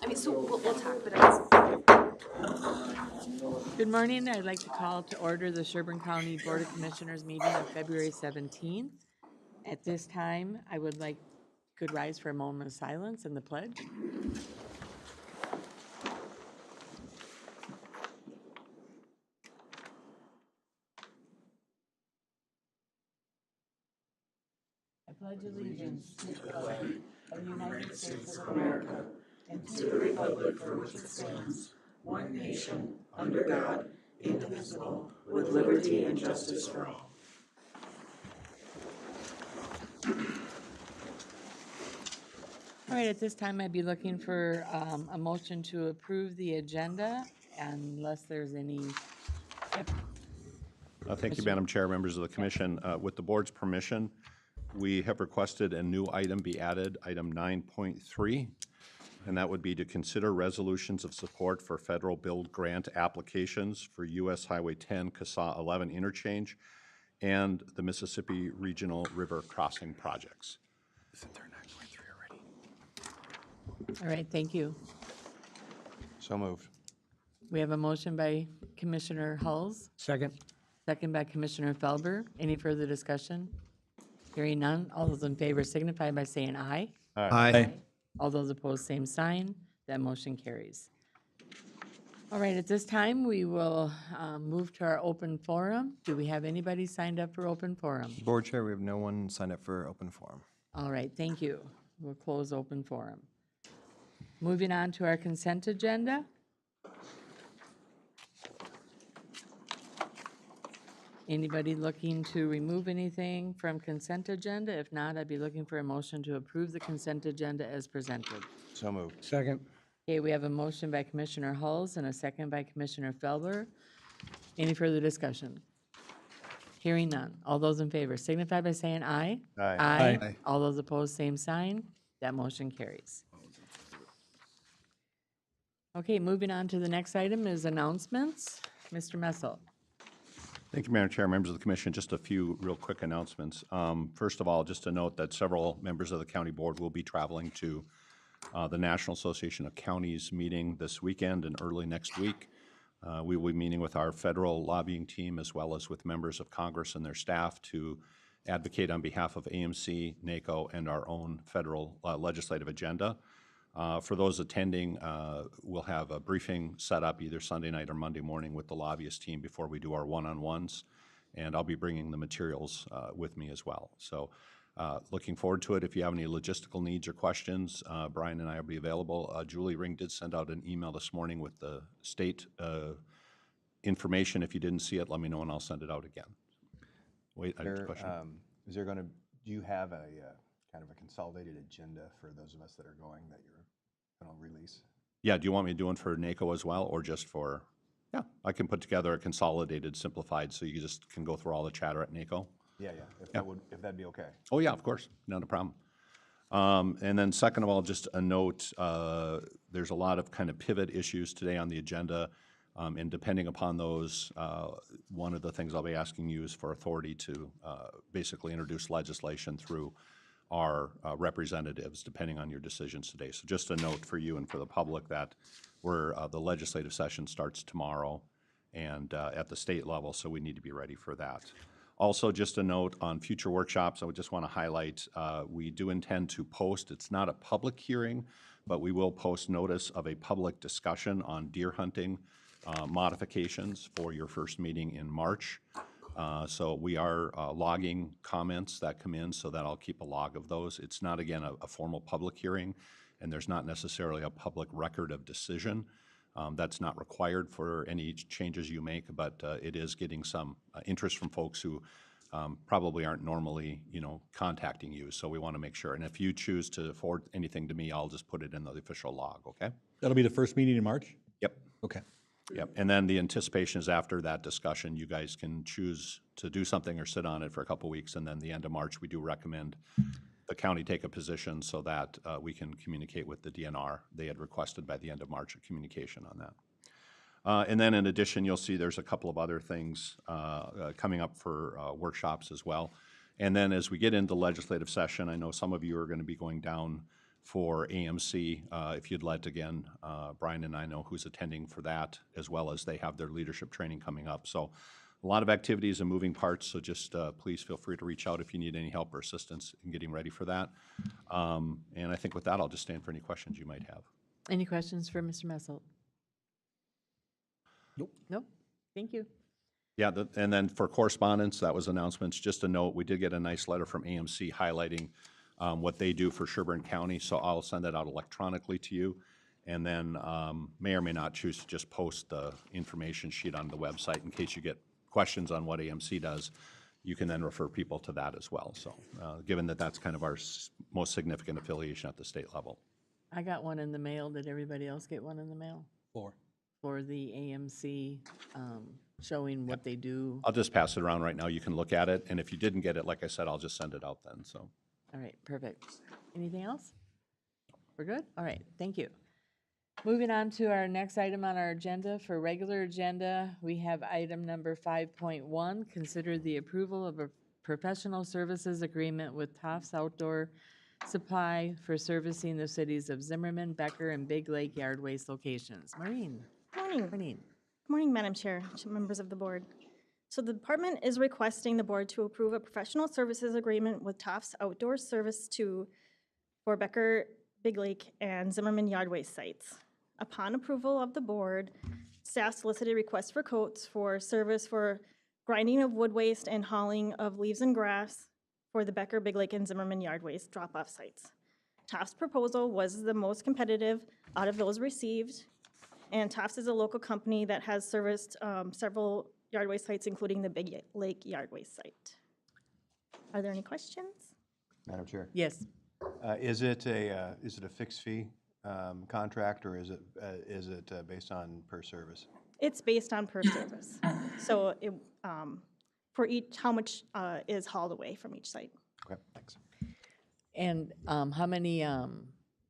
I mean, so we'll talk, but I was. Good morning. I'd like to call to order the Sherburne County Board of Commissioners meeting of February 17th. At this time, I would like, could rise for a moment of silence and the pledge. I pledge allegiance to the flag of the United States of America and to the republic for which it stands, one nation, under God, indivisible, with liberty and justice for all. All right, at this time, I'd be looking for a motion to approve the agenda unless there's any. Thank you, Madam Chair, members of the commission. With the board's permission, we have requested a new item be added, item 9.3, and that would be to consider resolutions of support for federal build grant applications for U.S. Highway 10 CASA 11 interchange and the Mississippi Regional River Crossing projects. Isn't there 9.3 already? All right, thank you. So moved. We have a motion by Commissioner Hulls, Second. second by Commissioner Felber. Any further discussion? Hearing none. All those in favor signify by saying aye. Aye. All those opposed, same sign. That motion carries. All right, at this time, we will move to our open forum. Do we have anybody signed up for open forum? Board Chair, we have no one signed up for open forum. All right, thank you. We'll close open forum. Moving on to our consent agenda. Anybody looking to remove anything from consent agenda? If not, I'd be looking for a motion to approve the consent agenda as presented. So moved. Second. Okay, we have a motion by Commissioner Hulls and a second by Commissioner Felber. Any further discussion? Hearing none. All those in favor signify by saying aye. Aye. Aye. All those opposed, same sign. That motion carries. Okay, moving on to the next item is announcements. Mr. Messel. Thank you, Madam Chair, members of the commission. Just a few real quick announcements. First of all, just to note that several members of the county board will be traveling to the National Association of Counties meeting this weekend and early next week. We will be meeting with our federal lobbying team as well as with members of Congress and their staff to advocate on behalf of AMC, NACO, and our own federal legislative agenda. For those attending, we'll have a briefing set up either Sunday night or Monday morning with the lobbyist team before we do our one-on-ones, and I'll be bringing the materials with me as well. So looking forward to it. If you have any logistical needs or questions, Brian and I will be available. Julie Ring did send out an email this morning with the state information. If you didn't see it, let me know and I'll send it out again. Wait, I have a question. Is there going to, do you have a kind of a consolidated agenda for those of us that are going that you're going to release? Yeah, do you want me to do one for NACO as well, or just for, yeah, I can put together a consolidated, simplified, so you just can go through all the chatter at NACO. Yeah, if that'd be okay. Oh, yeah, of course, not a problem. And then second of all, just a note, there's a lot of kind of pivot issues today on the agenda, and depending upon those, one of the things I'll be asking you is for authority to basically introduce legislation through our representatives, depending on your decisions today. So just a note for you and for the public that the legislative session starts tomorrow and at the state level, so we need to be ready for that. Also, just a note on future workshops, I would just want to highlight, we do intend to post, it's not a public hearing, but we will post notice of a public discussion on deer hunting modifications for your first meeting in March. So we are logging comments that come in so that I'll keep a log of those. It's not, again, a formal public hearing, and there's not necessarily a public record of decision. That's not required for any changes you make, but it is getting some interest from folks who probably aren't normally, contacting you. So we want to make sure. And if you choose to forward anything to me, I'll just put it in the official log, okay? That'll be the first meeting in March? Yep. Okay. Yep, and then the anticipation is after that discussion, you guys can choose to do something or sit on it for a couple weeks, and then the end of March, we do recommend the county take a position so that we can communicate with the DNR. They had requested by the end of March a communication on that. And then in addition, you'll see there's a couple of other things coming up for workshops as well. And then as we get into legislative session, I know some of you are going to be going down for AMC. If you'd let, again, Brian and I know who's attending for that, as well as they have their leadership training coming up. So a lot of activities and moving parts, so just please feel free to reach out if you need any help or assistance in getting ready for that. And I think with that, I'll just stand for any questions you might have. Any questions for Mr. Messelt? Nope. Nope. Thank you. Yeah, and then for correspondence, that was announcements. Just a note, we did get a nice letter from AMC highlighting what they do for Sherburne County, so I'll send that out electronically to you. And then may or may not choose to just post the information sheet on the website in case you get questions on what AMC does. You can then refer people to that as well. So given that that's kind of our most significant affiliation at the state level. I got one in the mail. Did everybody else get one in the mail? 4. For the AMC, showing what they do. I'll just pass it around right now. You can look at it. And if you didn't get it, like I said, I'll just send it out then. So. All right, perfect. Anything else? We're good? All right, thank you. Moving on to our next item on our agenda. For regular agenda, we have item number 5.1, consider the approval of a professional services agreement with Tofts Outdoor Supply for servicing the cities of Zimmerman, Becker, and Big Lake Yard Waste locations. Maureen. Morning. Morning. Good morning, Madam Chair, members of the board. So the department is requesting the board to approve a professional services agreement with Tofts Outdoor Service for Becker, Big Lake, and Zimmerman Yard Waste sites. Upon approval of the board, staff solicited requests for quotes for service for grinding of wood waste and hauling of leaves and grass for the Becker, Big Lake, and Zimmerman Yard Waste drop-off sites. Tofts' proposal was the most competitive out of those received, and Tofts is a local company that has serviced several yard waste sites, including the Big Lake Yard Waste site. Are there any questions? Madam Chair, Yes. is it a fixed fee contract, or is it based on per service? It's based on per service. So it, for each, how much is hauled away from each site. Okay, thanks. And how many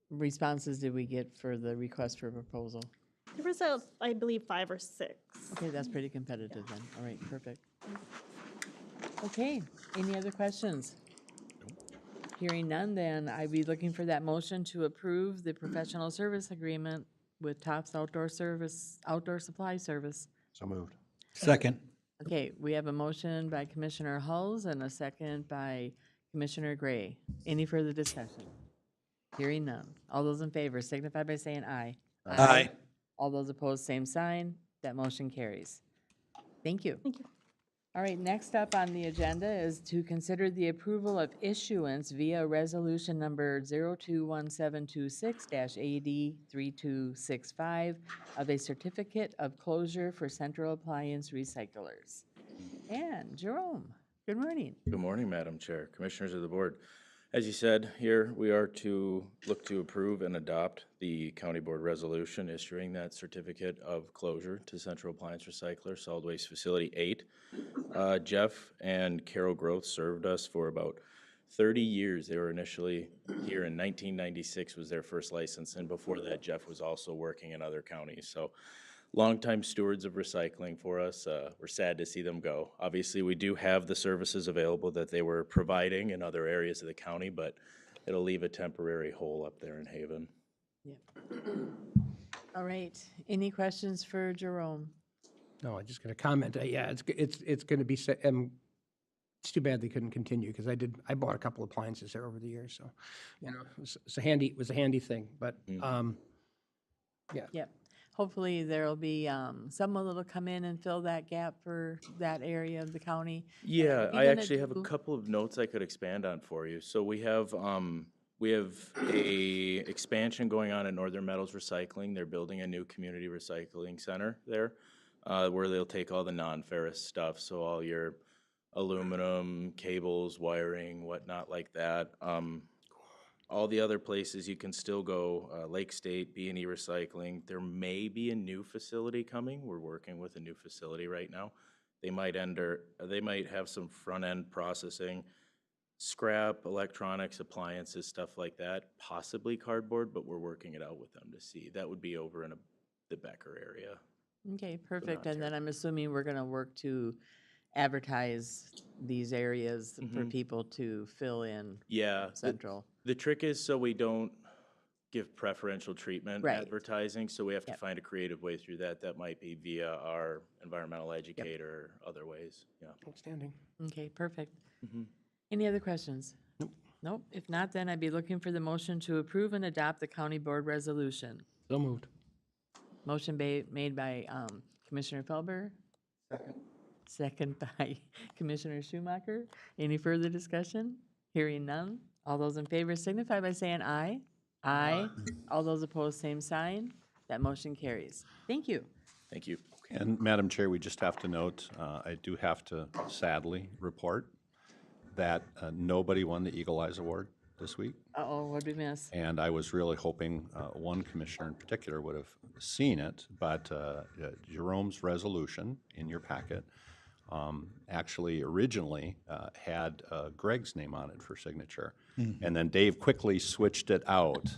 responses did we get for the request for proposal? There was, I believe, 5 or 6. Okay, that's pretty competitive then. All right, perfect. Okay, any other questions? Hearing none, then I'd be looking for that motion to approve the professional service agreement with Tofts Outdoor Supply Service. So moved. Second. Okay, we have a motion by Commissioner Hulls and a second by Commissioner Gray. Any further discussion? Hearing none. All those in favor signify by saying aye. Aye. All those opposed, same sign. That motion carries. Thank you. Thank you. All right, next up on the agenda is to consider the approval of issuance via resolution number 021726-AD3265 of a certificate of closure for central appliance recyclers. And Jerome, good morning. Good morning, Madam Chair, Commissioners of the Board. As you said, here we are to look to approve and adopt the County Board resolution issuing that certificate of closure to Central Appliance Recycler Solid Waste Facility 8. Jeff and Carol Groth served us for about 30 years. They were initially here in 1996 was their first license, and before that, Jeff was also working in other counties. So longtime stewards of recycling for us. We're sad to see them go. Obviously, we do have the services available that they were providing in other areas of the county, but it'll leave a temporary hole up there in Haven. Yep. All right, any questions for Jerome? No, I'm just going to comment. Yeah, it's going to be. It's too bad they couldn't continue because I bought a couple appliances there over the years. So, you know, it's a handy thing. But yeah. Yep. Hopefully there'll be someone that'll come in and fill that gap for that area of the county. Yeah, Are you I gonna actually have a do- couple of notes I could expand on for you. So we have a expansion going on at Northern Metals Recycling. They're building a new community recycling center there, where they'll take all the non-ferrous stuff, so all your aluminum, cables, wiring, whatnot like that. All the other places you can still go, Lake State, B&E Recycling. There may be a new facility coming. We're working with a new facility right now. They might have some front-end processing, scrap, electronics, appliances, stuff like that, possibly cardboard, but we're working it out with them to see. That would be over in the Becker area. Okay, perfect. And then I'm assuming we're gonna work to advertise these areas for people to fill in Yeah, Central. the trick is so we don't give preferential treatment Right. advertising, so we have to Yep. find a creative way through that. That might be via our environmental educator, other ways, yeah. Outstanding. Okay, perfect. Mhm. Any other questions? Nope. If not, then I'd be looking for the motion to approve and adopt the county board resolution. So moved. Motion made by Commissioner Felber. Second by Commissioner Schumacher. Any further discussion? Hearing none. All those in favor signify by saying aye. Aye. All those opposed, same sign. That motion carries. Thank you. Thank you. And Madam Chair, we just have to note, I do have to sadly report that nobody won the Eagle Eyes Award this week. Uh-oh, what'd we miss? And I was really hoping one commissioner in particular would have seen it, but Jerome's resolution in your packet actually originally had Greg's name on it for signature. And then Dave quickly switched it out.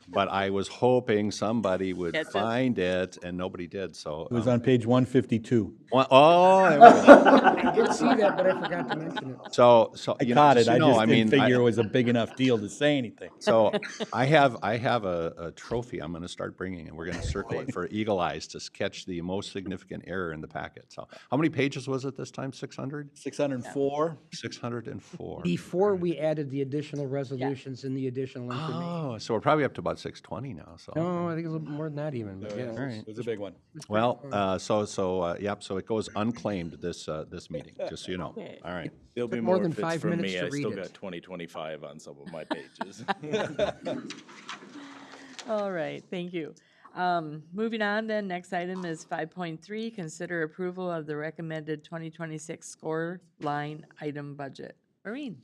But I was hoping somebody would Catch it. find it, and nobody did, so. It was on page 152. Oh, there we go. I did see that, but I forgot to mention it. So, I you know, caught it, so I you know, just didn't mean, figure it was a big enough deal to say anything. So I have a trophy I'm gonna start bringing, and we're gonna circle it for Eagle Eyes to catch the most significant error in the packet. So how many pages was it this time? 600? 604? 604. Before we added the additional resolutions and the additional information. Oh, so we're probably up to about 620 now, so. No, I think it's a little more than that even, but yeah. It was a big one. Well, yep, so it goes unclaimed this meeting, just so you know. Okay. All right. There'll be Took more more than if it's 5 from minutes me. to I still read it. got 2025 on some of my pages. All right, thank you. Moving on then, next item is 5.3, consider approval of the recommended 2026 score line item budget. Maureen?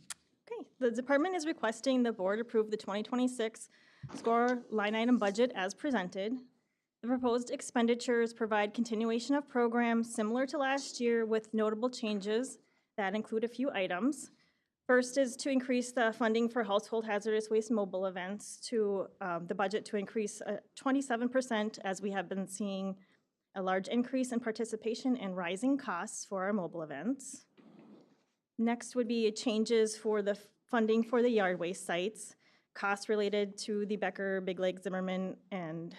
Okay, the department is requesting the board approve the 2026 score line item budget as presented. The proposed expenditures provide continuation of programs similar to last year with notable changes that include a few items. First is to increase the funding for household hazardous waste mobile events to the budget to increase 27%, as we have been seeing a large increase in participation and rising costs for our mobile events. Next would be changes for the funding for the yard waste sites. Costs related to the Becker, Big Lake, Zimmerman, and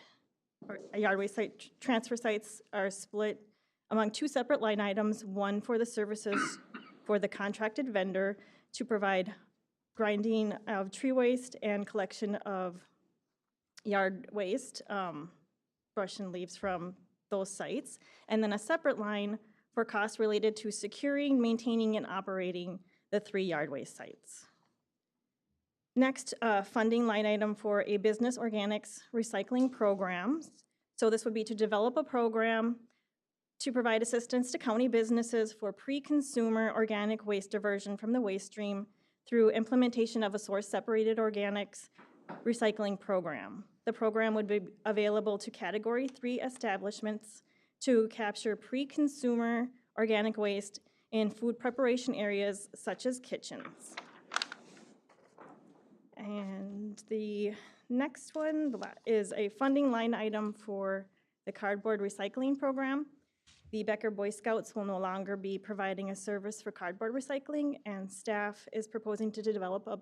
yard waste site transfer sites are split among two separate line items, one for the services for the contracted vendor to provide grinding of tree waste and collection of yard waste, brush and leaves from those sites, and then a separate line for costs related to securing, maintaining, and operating the 3 yard waste sites. Next, funding line item for a business organics recycling program. So this would be to develop a program to provide assistance to county businesses for pre-consumer organic waste diversion from the waste stream through implementation of a source-separated organics recycling program. The program would be available to Category 3 establishments to capture pre-consumer organic waste in food preparation areas such as kitchens. And the next one is a funding line item for the cardboard recycling program. The Becker Boy Scouts will no longer be providing a service for cardboard recycling, and staff is proposing to develop a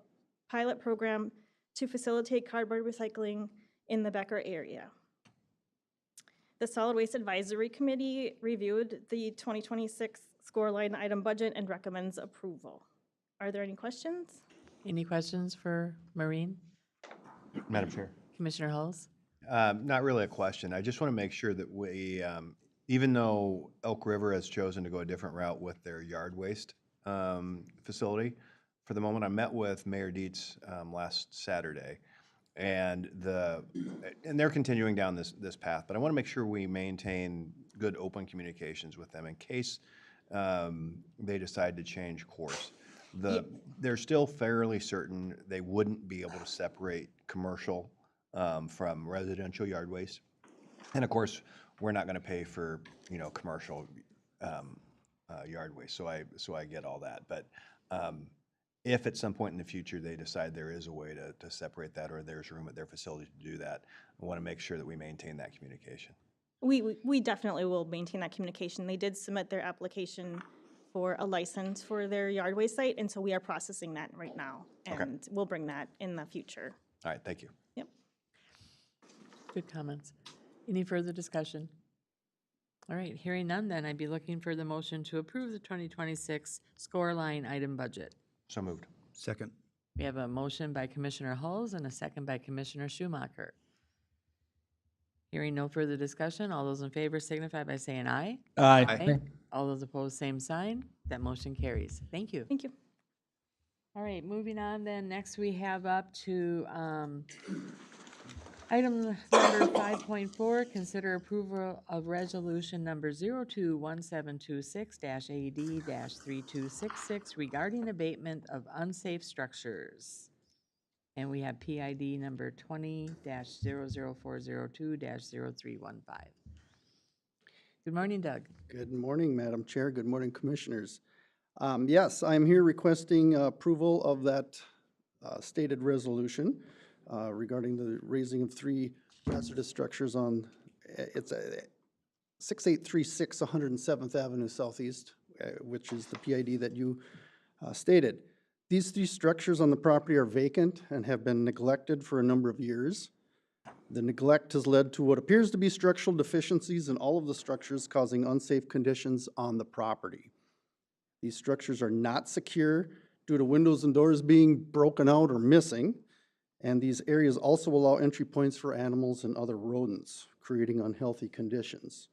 pilot program to facilitate cardboard recycling in the Becker area. The Solid Waste Advisory Committee reviewed the 2026 score line item budget and recommends approval. Are there any questions? Any questions for Maureen? Madam Chair. Commissioner Hulls? Not really a question. I just want to make sure that we, even though Elk River has chosen to go a different route with their yard waste facility, for the moment, I met with Mayor Dietz last Saturday, and they're continuing down this path. But I want to make sure we maintain good open communications with them in case they decide to change course. They're still fairly certain they wouldn't be able to separate commercial from residential yard waste. And of course, we're not going to pay for, commercial yard waste. So I get all that. But if at some point in the future they decide there is a way to separate that, or there's room at their facility to do that, I want to make sure that we maintain that communication. We definitely will maintain that communication. They did submit their application for a license for their yard waste site, and so we are processing that right now, and we'll bring that in the future. All right, thank you. Yep. Good comments. Any further discussion? All right, hearing none, then I'd be looking for the motion to approve the 2026 score line item budget. So moved. Second. We have a motion by Commissioner Hulls and a second by Commissioner Schumacher. Hearing no further discussion, all those in favor signify by saying aye. Aye. All those opposed, same sign. That motion carries. Thank you. Thank you. All right, moving on then, next we have up to item number 5.4, consider approval of resolution number 021726-AD-3266 regarding abatement of unsafe structures. And we have PID number 20-00402-0315. Good morning, Doug. Good morning, Madam Chair. Good morning, Commissioners. Yes, I'm here requesting approval of that stated resolution regarding the raising of 3 hazardous structures on, it's 6836 107th Avenue Southeast, which is the PID that you stated. These 3 structures on the property are vacant and have been neglected for a number of years. The neglect has led to what appears to be structural deficiencies in all of the structures, causing unsafe conditions on the property. These structures are not secure due to windows and doors being broken out or missing, and these areas also allow entry points for animals and other rodents, creating unhealthy conditions.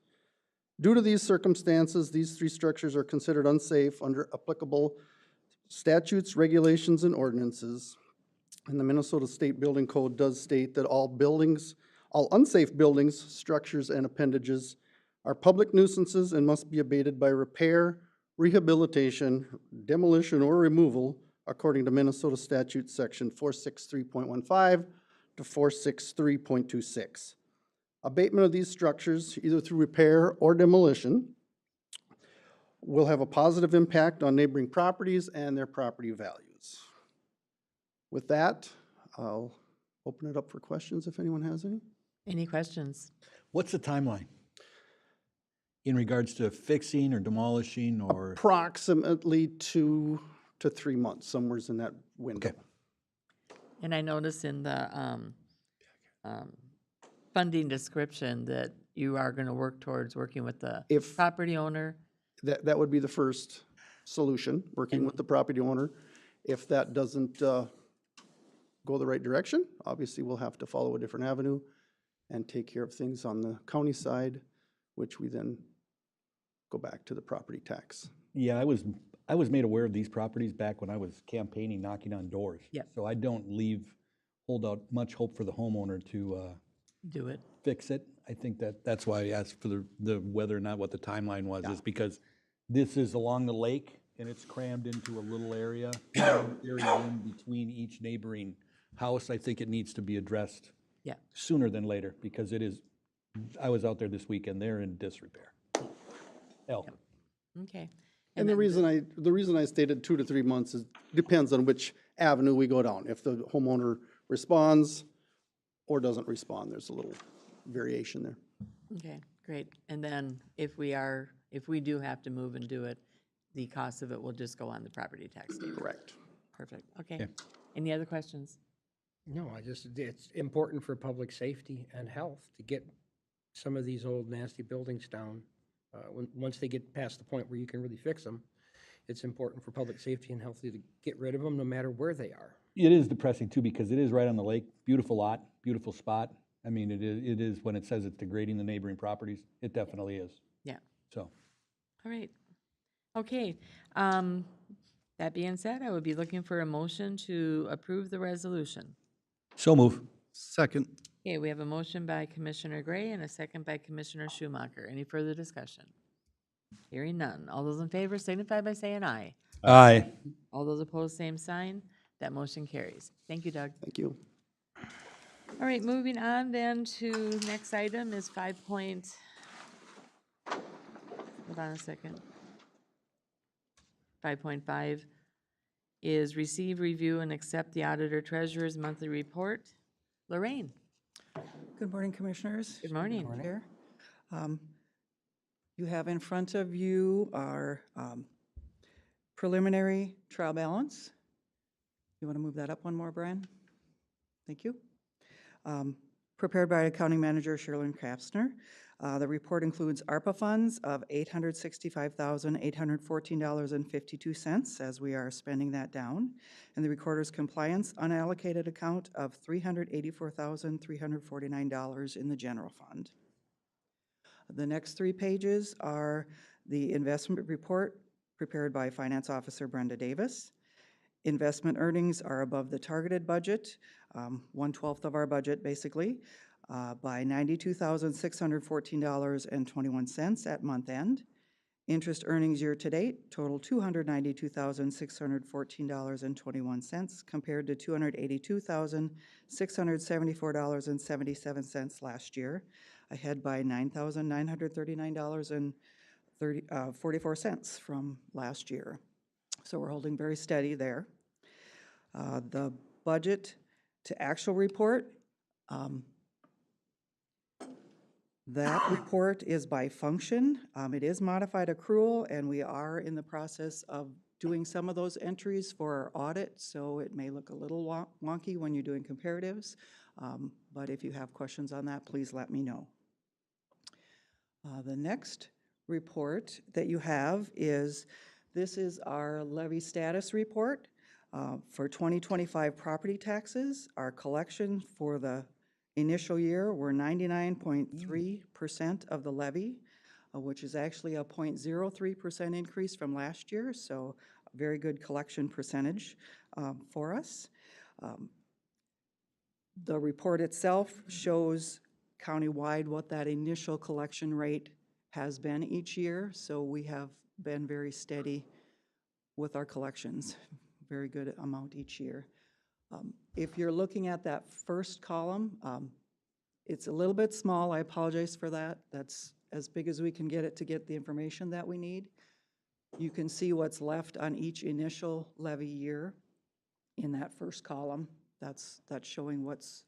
Due to these circumstances, these 3 structures are considered unsafe under applicable statutes, regulations, and ordinances. And the Minnesota State Building Code does state that all unsafe buildings, structures, and appendages are public nuisances and must be abated by repair, rehabilitation, demolition, or removal according to Minnesota Statute Section 463.15 to 463.26. Abatement of these structures, either through repair or demolition, will have a positive impact on neighboring properties and their property values. With that, I'll open it up for questions if anyone has any. Any questions? What's the timeline in regards to fixing or demolishing or? Approximately 2 to 3 months, somewhere's in that window. Okay. And I noticed in the funding description that you are going to work towards working with the If- property owner. That would be the first solution, working with the property owner. If that doesn't go the right direction, obviously we'll have to follow a different avenue and take care of things on the county side, which we then go back to the property tax. Yeah, I was made aware of these properties back when I was campaigning, knocking on doors. Yep. So I don't hold out much hope for the homeowner to Do it. fix it. I think that's why I asked for the whether or not what the timeline was, is because this is along the lake and it's crammed into a little area in between each neighboring house. I think it needs to be addressed Yeah. sooner than later, because it is, I was out there this weekend, they're in disrepair. Hell, Okay. And the reason I stated 2 to 3 months is, depends on which avenue we go down. If the homeowner responds or doesn't respond, there's a little variation there. Okay, great. And then if we do have to move and do it, the cost of it will just go on the property tax statement. Correct. Perfect. Okay. Okay. Any other questions? No, it's important for public safety and health to get some of these old nasty buildings down. Once they get past the point where you can really fix them, it's important for public safety and health to get rid of them no matter where they are. it is depressing too, because it is right on the lake, beautiful lot, beautiful spot. I mean, it is, when it says it's degrading the neighboring properties, it definitely is, Yeah. so. All right. Okay. That being said, I would be looking for a motion to approve the resolution. So move. Second. Okay, we have a motion by Commissioner Gray and a second by Commissioner Schumacher. Any further discussion? Hearing none. All those in favor signify by saying aye. Aye. All those opposed, same sign. That motion carries. Thank you, Doug. Thank you. All right, moving on then to next item is hold on a second. 5.5 is receive, review, and accept the auditor treasurer's monthly report. Lorraine, Good morning, Commissioners. good morning. Chair. You have in front of you our preliminary trial balance. You want to move that up one more, Brian? Thank you. prepared by Accounting Manager Sherburne. The report includes ARPA funds of $865,814.52, as we are spending that down, and the Recorder's Compliance unallocated account of $384,349 in the general fund. The next 3 pages are the investment report prepared by Finance Officer Brenda Davis. Investment earnings are above the targeted budget, 1/12 of our budget basically, by $92,614.21 at month end. Interest earnings year-to-date total $292,614.21 compared to $282,674.77 last year, ahead by $9,939.44 from last year. So we're holding very steady there. The budget to actual report, that report is by function. It is modified accrual, and we are in the process of doing some of those entries for our audit, so it may look a little wonky when you're doing comparatives. But if you have questions on that, please let me know. The next report that you have is, this is our levy status report for 2025 property taxes. Our collection for the initial year were 99.3% of the levy, which is actually a 0.03% increase from last year, so a very good collection percentage for us. The report itself shows countywide what that initial collection rate has been each year, so we have been very steady with our collections, very good amount each year. If you're looking at that first column, it's a little bit small. I apologize for that. That's as big as we can get it to get the information that we need. You can see what's left on each initial levy year in that first column. That's showing what's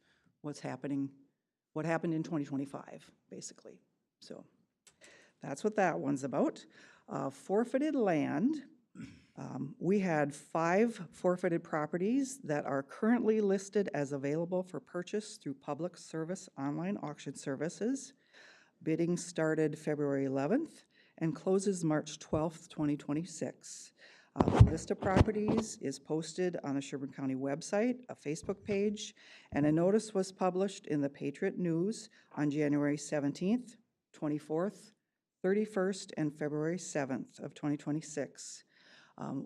happening, what happened in 2025, basically. So that's what that one's about. Forfeited land. We had 5 forfeited properties that are currently listed as available for purchase through public service online auction services. Bidding started February 11th and closes March 12th, 2026. The list of properties is posted on the Sherburne County website, a Facebook page, and a notice was published in the Patriot News on January 17th, 24th, 31st, and February 7th of 2026.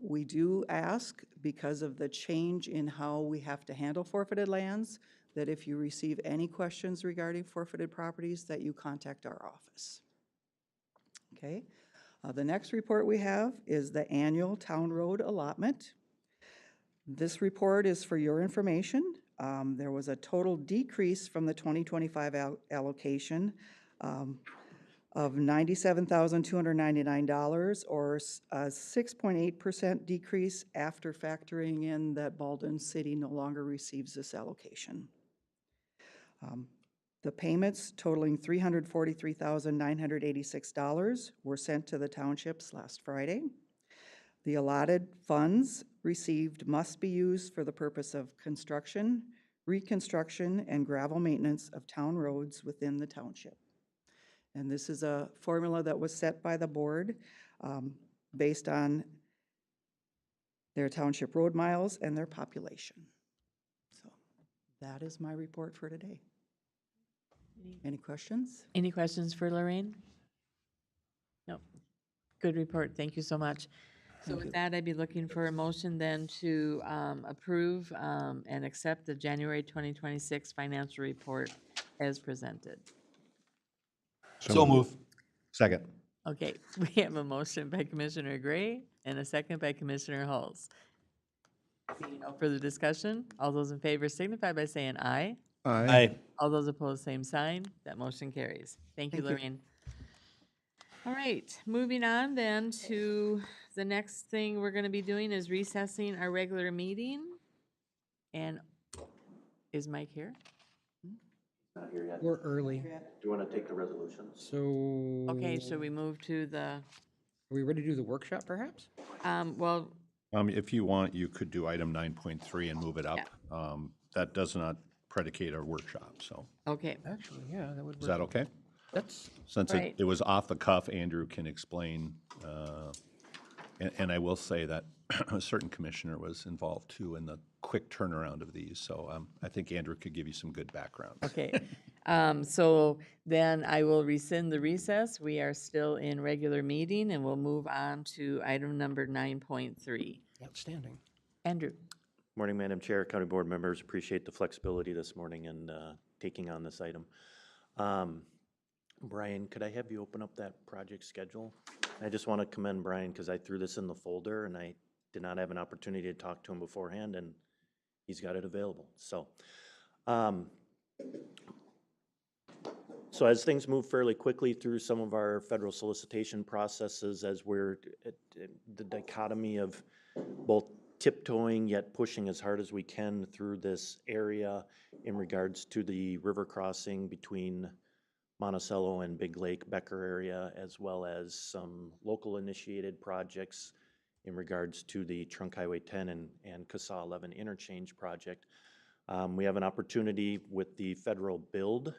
We do ask, because of the change in how we have to handle forfeited lands, that if you receive any questions regarding forfeited properties, that you contact our office. Okay. The next report we have is the annual town road allotment. This report is for your information. There was a total decrease from the 2025 allocation of $97,299, or a 6.8% decrease after factoring in that Baldwin City no longer receives this allocation. The payments totaling $343,986 were sent to the townships last Friday. The allotted funds received must be used for the purpose of construction, reconstruction, and gravel maintenance of town roads within the township. And this is a formula that was set by the board based on their township road miles and their population. So that is my report for today. Any questions? Any questions for Lorraine? No. Good report. Thank you so much. So with that, I'd be looking for a motion then to approve and accept the January 2026 financial report as presented. So move. Second. Okay, we have a motion by Commissioner Gray and a second by Commissioner Hulse. Seeing no further discussion, all those in favor signify by saying aye. Aye. All those opposed, same sign. That motion carries. Thank you, Thank you. Lorraine. All right, moving on then to the next thing we're going to be doing is recessing our regular meeting. And is Mike here? Not here yet. We're early, Do you want to take the resolutions? so. Okay, should we move to the, Are we ready to do the workshop, perhaps? well, If you want, you could do item 9.3 and move it up. That does not predicate our workshop, so. Okay, Actually, yeah, that would work. Is that okay? That's, Since Right. it was off the cuff, Andrew can explain, and I will say that a certain commissioner was involved too in the quick turnaround of these, so I think Andrew could give you some good background. okay. So then I will rescind the recess. We are still in regular meeting, and we'll move on to item number 9.3. outstanding. Andrew? Morning, Madam Chair, County Board members. Appreciate the flexibility this morning and taking on this item. Brian, could I have you open up that project schedule? I just want to commend Brian because I threw this in the folder and I did not have an opportunity to talk to him beforehand, and he's got it available. So as things move fairly quickly through some of our federal solicitation processes, as we're at the dichotomy of both tiptoeing yet pushing as hard as we can through this area in regards to the river crossing between Monticello and Big Lake Becker area, as well as some local initiated projects in regards to the Trunk Highway 10 and CASA 11 interchange project. We have an opportunity with the federal build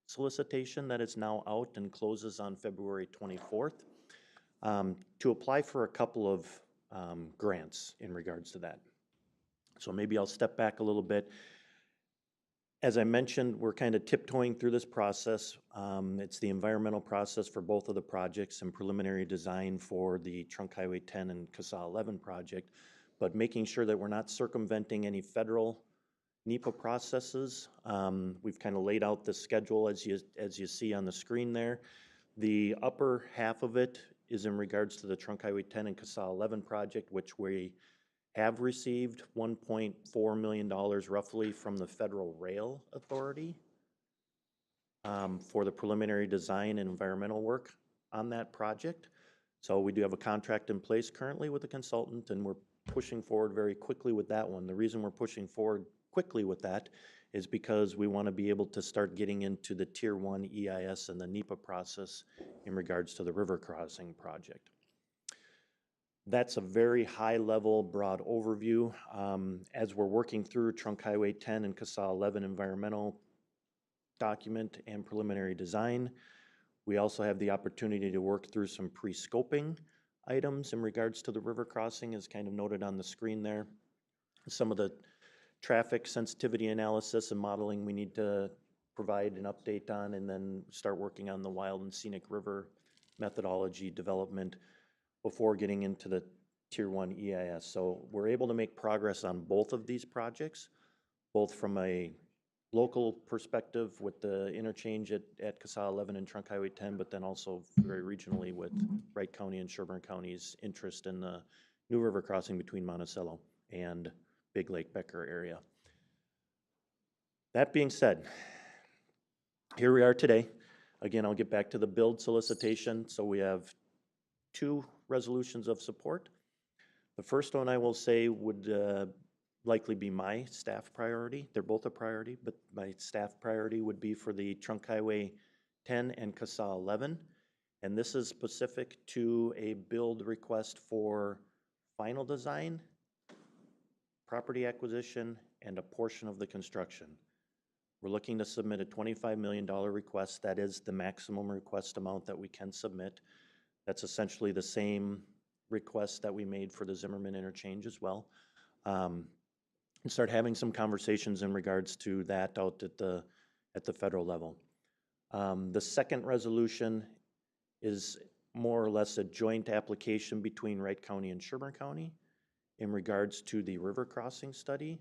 solicitation that is now out and closes on February 24th to apply for a couple of grants in regards to that. So maybe I'll step back a little bit. As I mentioned, we're kind of tiptoeing through this process. It's the environmental process for both of the projects and preliminary design for the Trunk Highway 10 and CASA 11 project, but making sure that we're not circumventing any federal NEPA processes. We've kind of laid out the schedule as you see on the screen there. The upper half of it is in regards to the Trunk Highway 10 and CASA 11 project, which we have received $1.4 million roughly from the Federal Rail Authority for the preliminary design and environmental work on that project. So we do have a contract in place currently with the consultant, and we're pushing forward very quickly with that one. The reason we're pushing forward quickly with that is because we want to be able to start getting into the Tier 1 EIS and the NEPA process in regards to the river crossing project. That's a very high-level, broad overview. As we're working through Trunk Highway 10 and CASA 11 environmental document and preliminary design, we also have the opportunity to work through some pre-scoping items in regards to the river crossing, as kind of noted on the screen there. Some of the traffic sensitivity analysis and modeling we need to provide an update on, and then start working on the wild and scenic river methodology development before getting into the Tier 1 EIS. So we're able to make progress on both of these projects, both from a local perspective with the interchange at CASA 11 and Trunk Highway 10, but then also very regionally with Wright County and Sherburne County's interest in the new river crossing between Monticello and Big Lake Becker area. That being said, here we are today. Again, I'll get back to the build solicitation. So we have two resolutions of support. The first one I will say would likely be my staff priority. They're both a priority, but my staff priority would be for the Trunk Highway 10 and CASA 11. And this is specific to a build request for final design, property acquisition, and a portion of the construction. We're looking to submit a $25 million request. That is the maximum request amount that we can submit. That's essentially the same request that we made for the Zimmerman interchange as well. And start having some conversations in regards to that out at the federal level. The second resolution is more or less a joint application between Wright County and Sherburne County in regards to the river crossing study.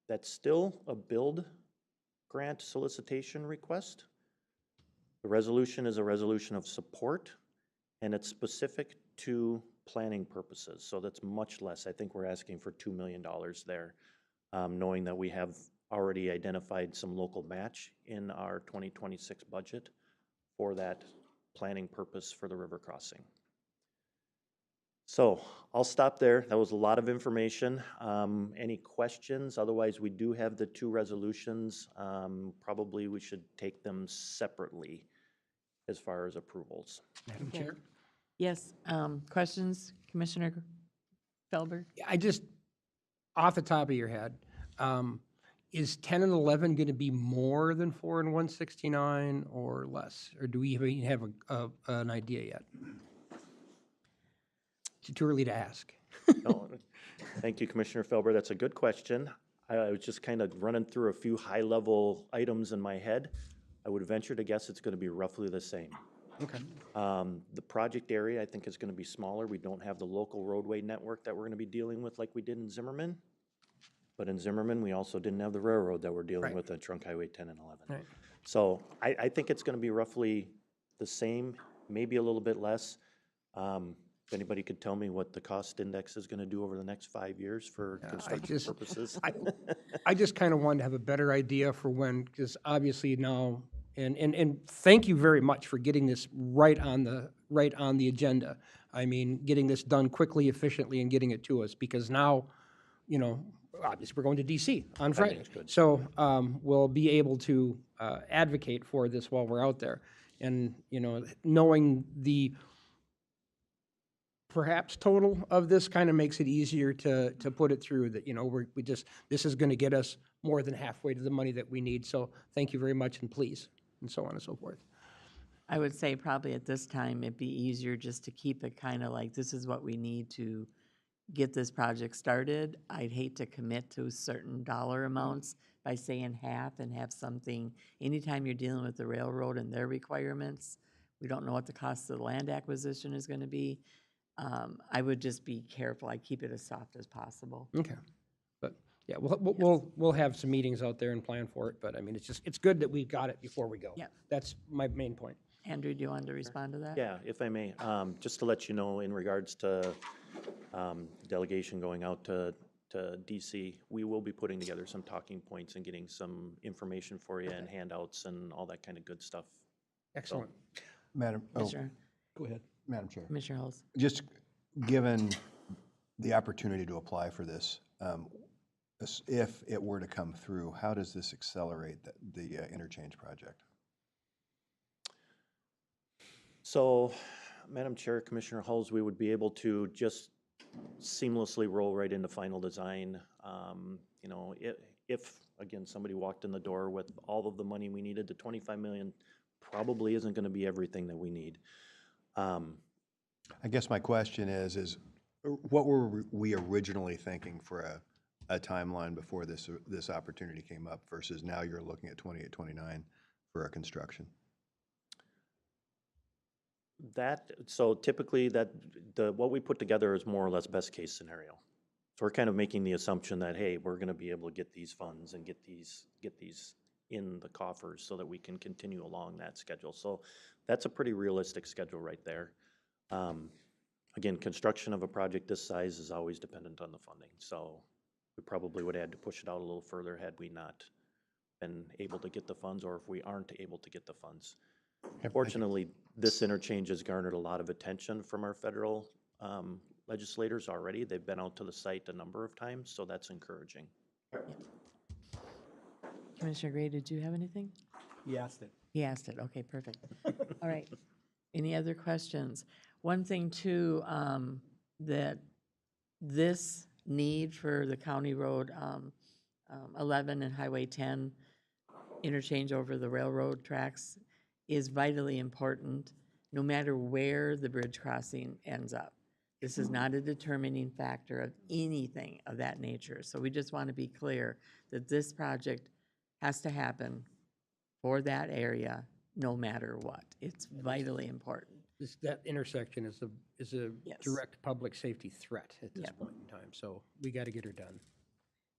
That's still a build grant solicitation request. The resolution is a resolution of support, and it's specific to planning purposes, so that's much less. I think we're asking for $2 million there, knowing that we have already identified some local match in our 2026 budget for that planning purpose for the river crossing. So I'll stop there. That was a lot of information. Any questions? Otherwise, we do have the two resolutions. Probably we should take them separately as far as approvals. Madam Okay. Chair? Yes, questions, Commissioner Felber? I just, off the top of your head, is 10 and 11 going to be more than 4 and 169 or less? Or do we even have an idea yet? It's too early to ask. No, thank you, Commissioner Felber. That's a good question. I was just kind of running through a few high-level items in my head. I would venture to guess it's going to be roughly the same. Okay. The project area, I think, is going to be smaller. We don't have the local roadway network that we're going to be dealing with like we did in Zimmerman. But in Zimmerman, we also didn't have the railroad that we're dealing Right. with on Trunk Highway 10 and 11. Right. So I think it's going to be roughly the same, maybe a little bit less. If anybody could tell me what the cost index is going to do over the next 5 years for construction purposes. I just kind of wanted to have a better idea for when, because obviously now, and thank you very much for getting this right on the agenda. I mean, getting this done quickly, efficiently, and getting it to us, because now, you know, obviously we're going to DC on Friday. Timing's good. So we'll be able to advocate for this while we're out there. And, you know, knowing the perhaps total of this kind of makes it easier to put it through that, you know, this is going to get us more than halfway to the money that we need. So thank you very much, and please, and so on and so forth. I would say probably at this time, it'd be easier just to keep it kind of like, this is what we need to get this project started. I'd hate to commit to certain dollar amounts by saying half and have something, anytime you're dealing with the railroad and their requirements, we don't know what the cost of the land acquisition is going to be. I would just be careful. I keep it as soft as possible. Okay. But yeah, we'll have some meetings out there and plan for it. But I mean, it's good that we've got it before we go. Yeah. That's my main point. Andrew, do you want to respond to that? Yeah, if I may, just to let you know, in regards to delegation going out to DC, we will be putting together some talking points and getting some information for you and handouts and all that kind of good stuff. Excellent. Commissioner, Go ahead. Madam Chair, Commissioner Hulse. just given the opportunity to apply for this, if it were to come through, how does this accelerate the interchange project? So, Madam Chair, Commissioner Hulse, we would be able to just seamlessly roll right into final design. You know, if, again, somebody walked in the door with all of the money we needed, the 25 million probably isn't going to be everything that we need. I guess my question is what were we originally thinking for a timeline before this opportunity came up versus now you're looking at 28, 29 for a construction? So typically what we put together is more or less best case scenario. So we're kind of making the assumption that, hey, we're going to be able to get these funds and get these in the coffers so that we can continue along that schedule. So that's a pretty realistic schedule right there. Again, construction of a project this size is always dependent on the funding. So we probably would have had to push it out a little further had we not been able to get the funds, or if we aren't able to get the funds. Fortunately, this interchange has garnered a lot of attention from our federal legislators already. They've been out to the site a number of times, so that's encouraging. Commissioner Gray, did you have anything? He asked it. He asked it. Okay, perfect. All right. Any other questions? One thing too, that this need for the County Road 11 and Highway 10 interchange over the railroad tracks is vitally important, no matter where the bridge crossing ends up. This is not a determining factor of anything of that nature. So we just want to be clear that this project has to happen for that area, no matter what. It's vitally important. That intersection is a Yes. direct public safety threat at this Yep. point in time. So we got to get her done.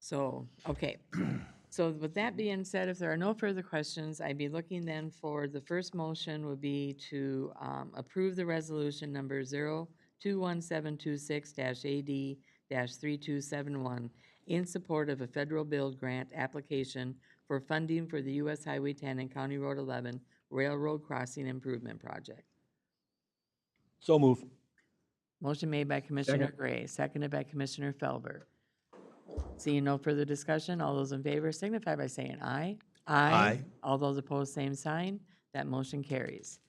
So, okay. So with that being said, if there are no further questions, I'd be looking then for the first motion would be to approve the resolution number 021726-AD-3271 in support of a federal build grant application for funding for the U.S. Highway 10 and County Road 11 Railroad Crossing Improvement Project. So move. Motion made by Commissioner Gray, seconded by Commissioner Felber. Seeing no further discussion, all those in favor signify by saying aye. Aye. All those opposed, same sign. That motion carries.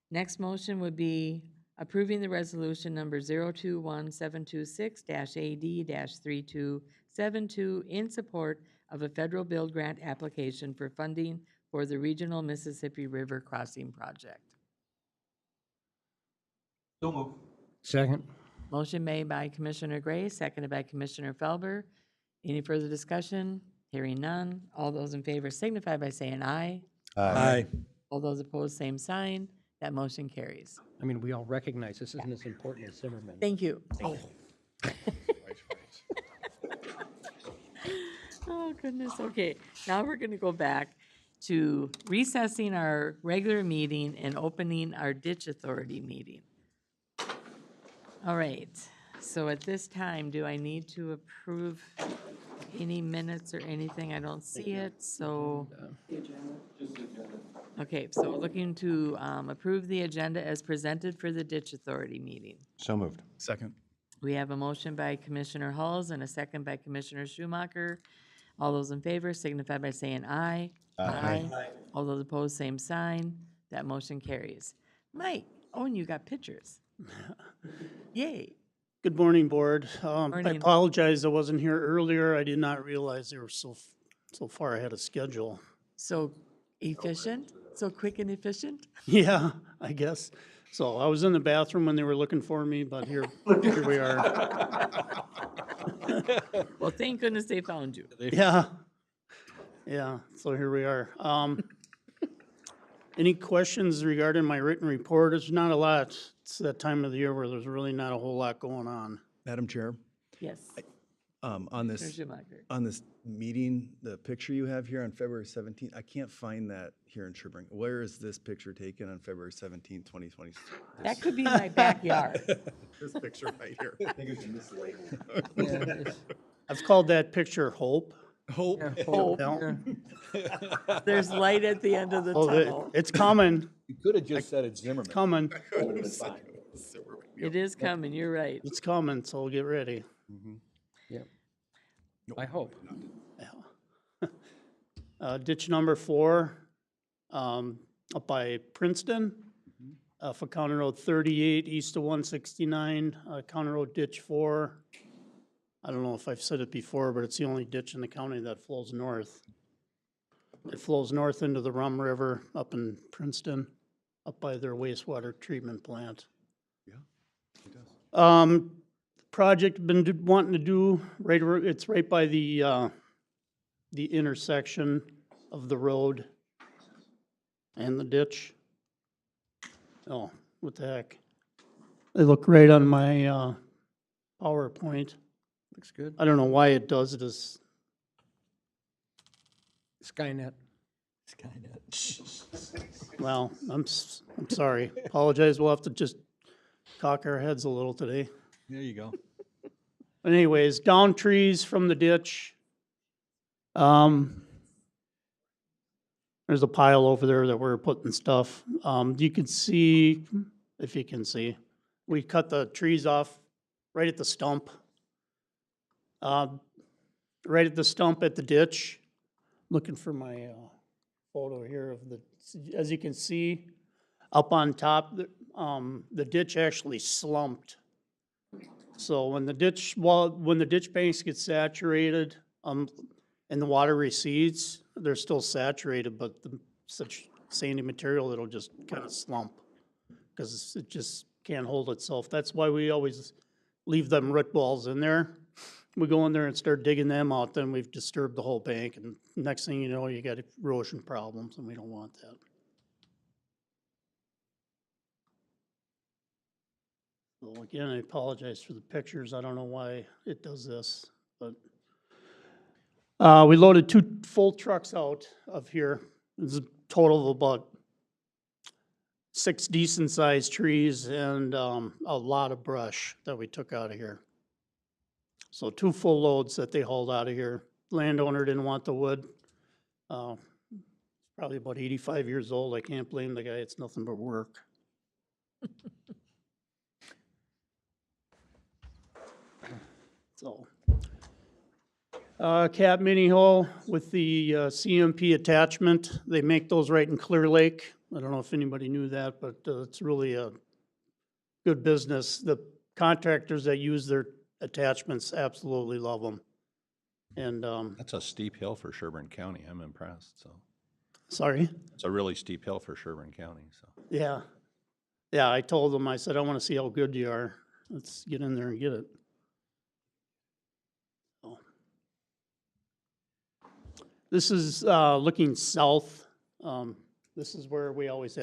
Next motion would be approving the resolution number 021726-AD-3271 72 in support of a federal build grant application for funding for the Regional Mississippi River Crossing Project. Second. Motion made by Commissioner Gray, seconded by Commissioner Felber. Any further discussion? Hearing none. All those in favor signify by saying aye. Aye. All those opposed, same sign. That motion carries. I mean, we all recognize this isn't as important as Zimmerman. Thank you. Oh, goodness. Okay, now we're going to go back to recessing our regular meeting and opening our ditch authority meeting. All right, so at this time, do I need to approve any minutes or anything? I don't see it, so. Okay, so looking to approve the agenda as presented for the ditch authority meeting. So moved. Second. We have a motion by Commissioner Hulls and a second by Commissioner Schumacher. All those in favor signify by saying aye. Aye. All those opposed, same sign. That motion carries. Mike, oh, and you got pictures. Yay. Good morning, Board. I Morning. apologize I wasn't here earlier. I did not realize they were so far ahead of schedule. So efficient, so quick and efficient. Yeah, I guess. So I was in the bathroom when they were looking for me, but here we are. Well, thank goodness they found you. Yeah. Yeah, so here we are. Any questions regarding my written report? There's not a lot. It's that time of the year where there's really not a whole lot going on. Madam Chair, Yes. on Commissioner this, Schumacher. on this meeting, the picture you have here on February 17th, I can't find that here in Sherburne. Where is this picture taken on February 17th, 2020? That could be my backyard. This picture right here. I've called that picture Hope. Hope. Oh, Yeah. there's light at the end of the Oh, tunnel. it's coming, You could have just said it's Zimmerman. coming. It is coming, you're right. It's coming, so get ready. I hope. Ditch number 4, up by Princeton, for County Road 38, east of 169, County Road Ditch 4. I don't know if I've said it before, but it's the only ditch in the county that flows north. It flows north into the Rum River up in Princeton, up by their wastewater treatment plant. Project been wanting to do, it's right by the intersection of the road and the ditch. Oh, what the heck? They look right on my PowerPoint. Looks good. I don't know why it does this. Skynet. Well, I'm sorry. Apologize. We'll have to just cock our heads a little today. There you go. But anyways, down trees from the ditch. There's a pile over there that we're putting stuff. You can see, if you can see, we cut the trees off right at the stump. Right at the stump at the ditch. Looking for my photo here of the, as you can see, up on top, the ditch actually slumped. So when the ditch banks get saturated, and the water recedes, they're still saturated, but such sandy material, it'll just kind of slump because it just can't hold itself. That's why we always leave them root balls in there. We go in there and start digging them out, then we've disturbed the whole bank, and next thing you know, you got erosion problems, and we don't want that. So again, I apologize for the pictures. I don't know why it does this, but we loaded 2 full trucks out of here. It's a total of about 6 decent-sized trees and a lot of brush that we took out of here. So 2 full loads that they hauled out of here. Landowner didn't want the wood. Probably about 85 years old. I can't blame the guy. It's nothing but work. So, Cat Mini Hole with the CMP attachment. They make those right in Clear Lake. I don't know if anybody knew that, but it's really a good business. The contractors that use their attachments absolutely love them. And, That's a steep hill for Sherburne County. I'm impressed, so. sorry? It's a really steep hill for Sherburne County, so. Yeah. Yeah, I told them, I said, I want to see how good you are. Let's get in there and get it. So. This is looking south. This is where we always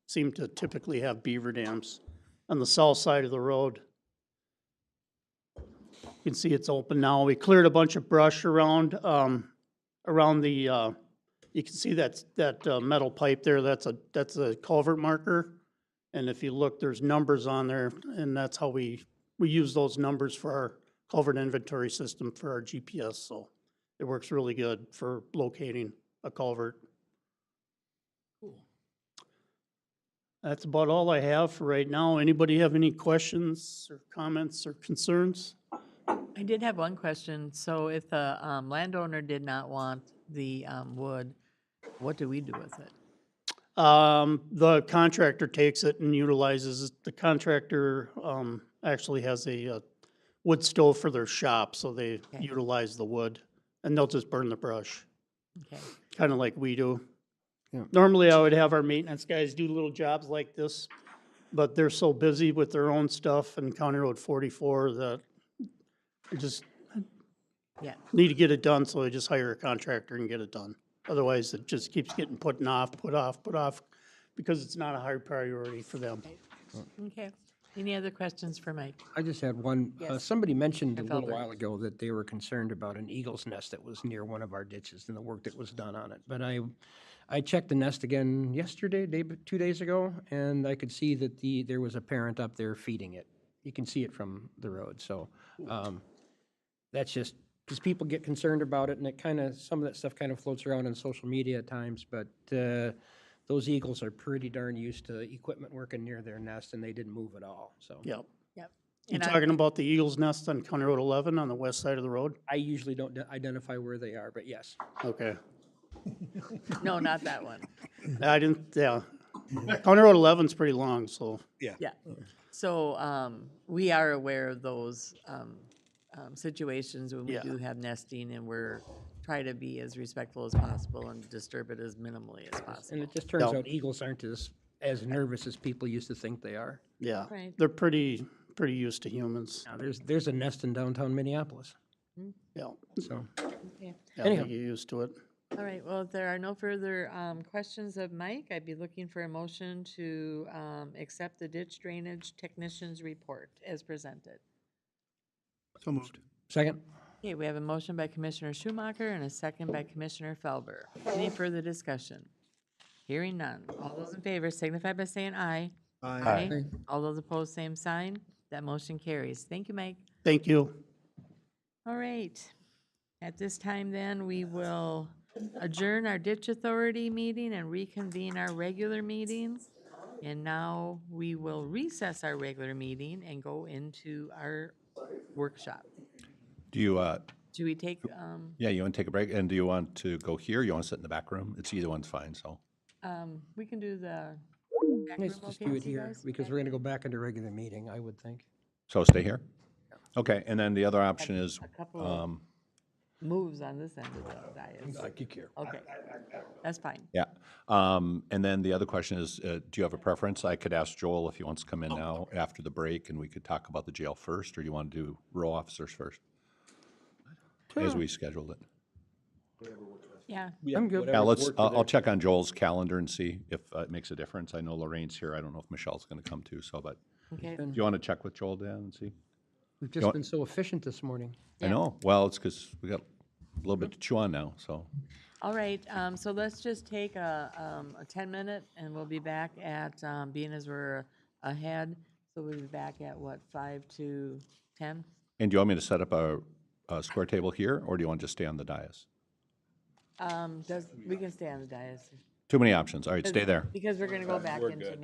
seem to typically have beaver dams on the south side of the road. You can see it's open now. We cleared a bunch of brush around the, you can see that metal pipe there, that's a culvert marker. And if you look, there's numbers on there, and that's how we use those numbers for our culvert inventory system for our GPS, so it works really good for locating a culvert. That's about all I have for right now. Anybody have any questions or comments or concerns? I did have one question. So if the landowner did not want the wood, what do we do with it? The contractor takes it and utilizes, the contractor actually has a wood stove for their shop, so they Okay. utilize the wood, and they'll just burn the brush, Okay. kind of like we do. Yeah. Normally, I would have our maintenance guys do little jobs like this, but they're so busy with their own stuff and County Road 44 that they just Yeah. need to get it done, so they just hire a contractor and get it done. Otherwise, it just keeps getting put off, because it's not a high priority for them. Okay. Any other questions for Mike? I just had one. Yes. Somebody mentioned a Mr. little Felber. while ago that they were concerned about an eagle's nest that was near one of our ditches and the work that was done on it. But I checked the nest again yesterday, 2 days ago, and I could see that there was a parent up there feeding it. You can see it from the road, so that's just, because people get concerned about it, and it kind of, some of that stuff kind of floats around on social media at times, but those eagles are pretty darn used to equipment working near their nest, and they didn't move at all, so. Yep. Yep. You And I- talking about the Eagles Nest on County Road 11 on the west side of the road? I usually don't identify where they are, but yes. Okay. No, not that one. I didn't, yeah. County Road 11's pretty long, so. Yeah. So we are aware of those situations when we Yeah. do have nesting, and we're try to be as respectful as possible and disturb it as minimally as And possible. it just turns Yeah. out eagles aren't as nervous as people used to think they are. Yeah, Right. they're pretty used to humans. Now, there's a nest in downtown Minneapolis, Yeah, so. Okay. yeah, they Anyhow. get used to it. All right, well, if there are no further questions of Mike, I'd be looking for a motion to accept the ditch drainage technician's report as presented. So moved. Second? Okay, we have a motion by Commissioner Schumacher and a second by Commissioner Felber. Any further discussion? Hearing none. All those in favor signify by saying aye. Aye. All those opposed, same sign. That motion carries. Thank you, Mike. Thank you. All right. At this time, then, we will adjourn our ditch authority meeting and reconvene our regular meeting. And now we will recess our regular meeting and go into our workshop. Do you, Do we take, yeah, you want to take a break? And do you want to go here? You want to sit in the back room? It's either one's fine, so. we can do the back Let's room, just okay do with it you here, guys? because we're gonna go back into regular meeting, I would think. So stay here? Okay, and then the other option is, A couple of moves on this end of the dais. I kick here. Okay, that's fine. yeah. And then the other question is, do you have a preference? I could ask Joel if he wants to come in now after the break, and we could talk about the jail first, or you want to do row officers first? As we scheduled it. Yeah, I'm good. Yeah, let's, I'll check on Joel's calendar and see if it makes a difference. I know Lorraine's here. I don't know if Michelle's going to come too, so, but okay. do you want to check with Joel, Dan, and see? We've just been so efficient this morning. I know. Well, it's because we got a little bit to chew on now, so. All right, so let's just take a 10-minute, and we'll be back at, being as we're ahead, so we'll be back at what, 5 to 10? And do you want me to set up a square table here, or do you want to just stay on the dais? We can stay on the dais. Too many options. All right, stay there. Because we're gonna go back into meeting.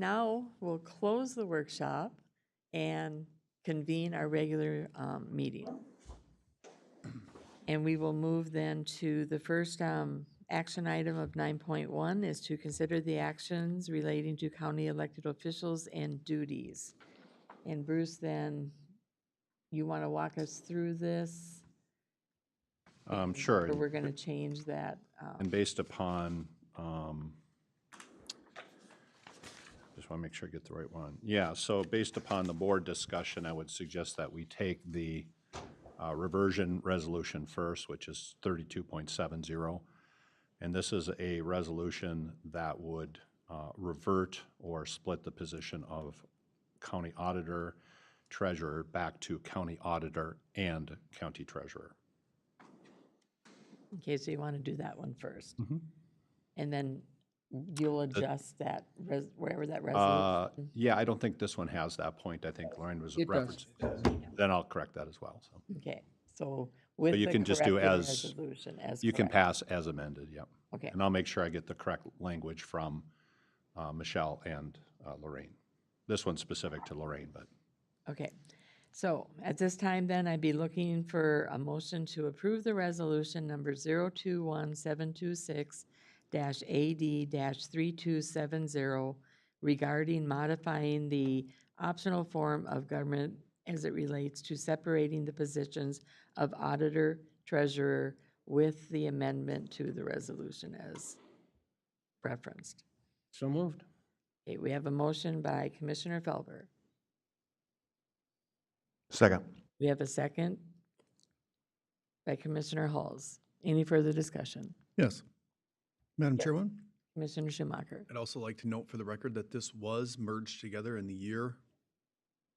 now we'll close the workshop and convene our regular meeting. And we will move then to the first action item of 9.1 is to consider the actions relating to county elected officials and duties. And Bruce, then, you want to walk us through this? Sure. Or we're going to change that? And based upon, just want to make sure I get the right one. Yeah, so based upon the board discussion, I would suggest that we take the reversion resolution first, which is 32.70. And this is a resolution that would revert or split the position of county auditor, treasurer back to county auditor and county treasurer. Okay, so you want to do that one first? And then you'll adjust that, wherever that resolution? Yeah, I don't think this one has that point. I think Lorraine was It does. referencing. Then I'll correct that as well, so. Okay, so with you the can just do corrected as- resolution as You can correct. pass as amended, yep. Okay. And I'll make sure I get the correct language from Michelle and Lorraine. This one's specific to Lorraine, but Okay, so at this time then, I'd be looking for a motion to approve the resolution number 021726-AD-3270 regarding modifying the optional form of government as it relates to separating the positions of auditor, treasurer with the amendment to the resolution as referenced. So moved. Okay, we have a motion by Commissioner Felber. Second. We have a second by Commissioner Halls. Any further discussion? Yes. Madam Chairwoman? Commissioner Schumacher. I'd also like to note for the record that this was merged together in the year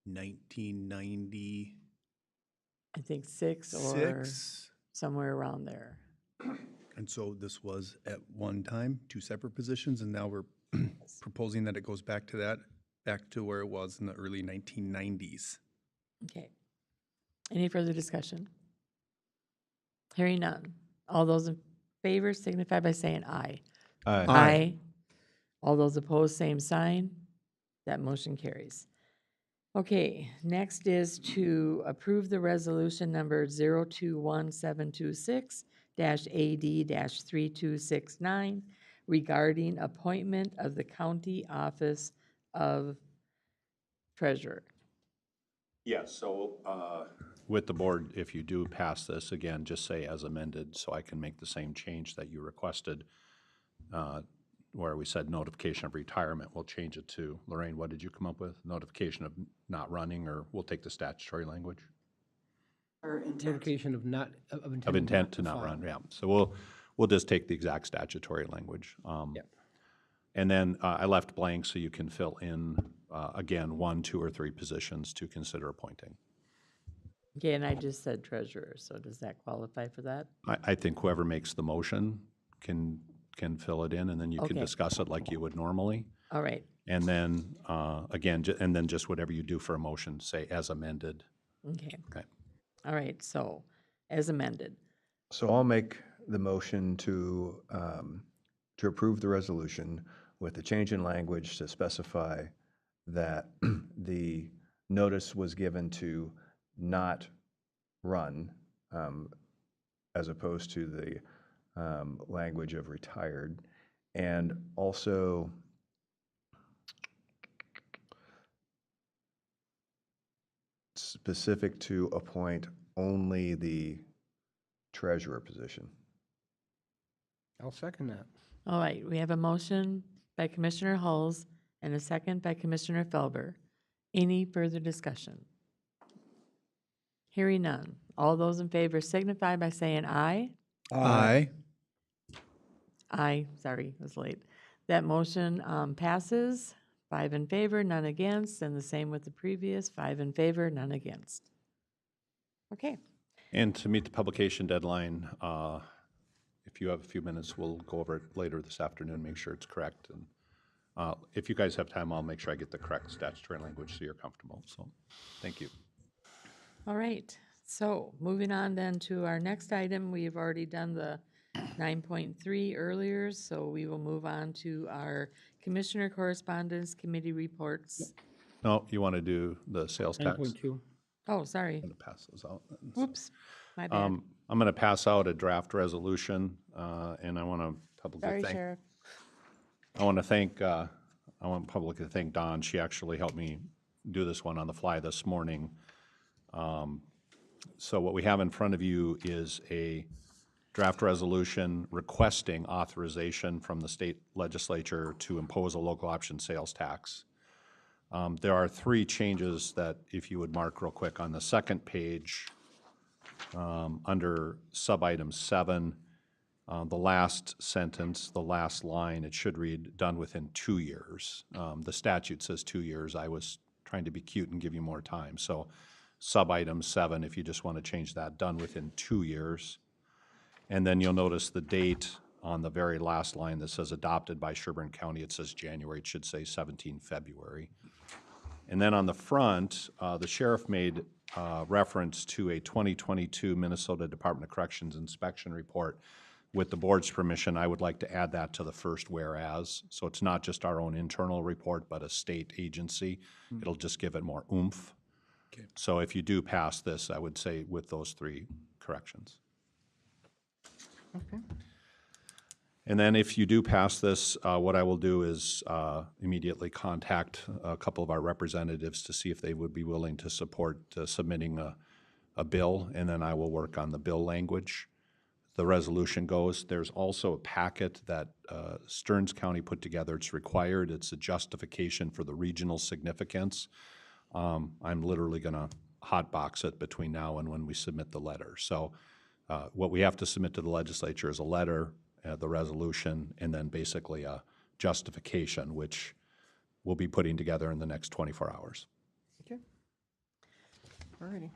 1996. I think six or somewhere around there. And so this was at one time two separate positions, and now we're proposing that it goes back to that, back to where it was in the early 1990s. Okay. Any further discussion? Hearing none. All those in favor signify by saying aye. Aye. All those opposed, same sign. That motion carries. Okay, next is to approve the resolution number 021726-AD-3269 regarding appointment of the county office of treasurer. yes, so with the board, if you do pass this, again, just say as amended, so I can make the same change that you requested, where we said notification of retirement, we'll change it to, Lorraine, what did you come up with? Notification of not running, or we'll take the statutory language? Notification of not, Of intent to not run, yeah. So we'll just take the exact statutory language. Yep. And then I left blank so you can fill in, again, 1, 2, or 3 positions to consider appointing. Okay, and I just said treasurer, so does that qualify for that? I think whoever makes the motion can fill it in, and then you can Okay. discuss it like you would normally. All right, And then, again, and then just whatever you do for a motion, say as amended. okay. Okay. All right, so as amended. So I'll make the motion to approve the resolution with the change in language to specify that the notice was given to not run, as opposed to the language of retired, and also specific to appoint only the treasurer position. I'll second that. All right, we have a motion by Commissioner Hulls and a second by Commissioner Felber. Any further discussion? Hearing none. All those in favor signify by saying aye. Aye. Aye, sorry, it was late. That motion passes, 5 in favor, none against, and the same with the previous, 5 in favor, none against. Okay, And to meet the publication deadline, if you have a few minutes, we'll go over it later this afternoon, make sure it's correct. And if you guys have time, I'll make sure I get the correct statutory language so you're comfortable. So, thank you. all right. So moving on then to our next item, we've already done the 9.3 earlier, so we will move on to our commissioner correspondence, committee reports. No, you want to do the sales tax? 9.2. Oh, sorry. I'm going to pass those out. then. Whoops, my bad. I'm going to pass out a draft resolution, and I want to Sorry, publicly thank, Sheriff. I want publicly to thank Dawn. She actually helped me do this one on the fly this morning. So what we have in front of you is a draft resolution requesting authorization from the state legislature to impose a local option sales tax. There are three changes that, if you would mark real quick on the second page, under sub-item 7, the last sentence, the last line, it should read, done within 2 years. The statute says 2 years. I was trying to be cute and give you more time. So sub-item 7, if you just want to change that, done within 2 years. And then you'll notice the date on the very last line that says adopted by Sherburne County. It says January. It should say 17 February. And then on the front, the sheriff made reference to a 2022 Minnesota Department of Corrections inspection report. With the board's permission, I would like to add that to the first whereas. So it's not just our own internal report, but a state agency. It'll just give it more oomph. Okay. So if you do pass this, I would say with those three corrections. Okay. And then if you do pass this, what I will do is immediately contact a couple of our representatives to see if they would be willing to support submitting a bill, and then I will work on the bill language. The resolution goes. There's also a packet that Stearns County put together. It's required. It's a justification for the regional significance. I'm literally going to hotbox it between now and when we submit the letter. So what we have to submit to the legislature is a letter, the resolution, and then basically a justification, which we'll be putting together in the next 24 hours. Okay. All righty.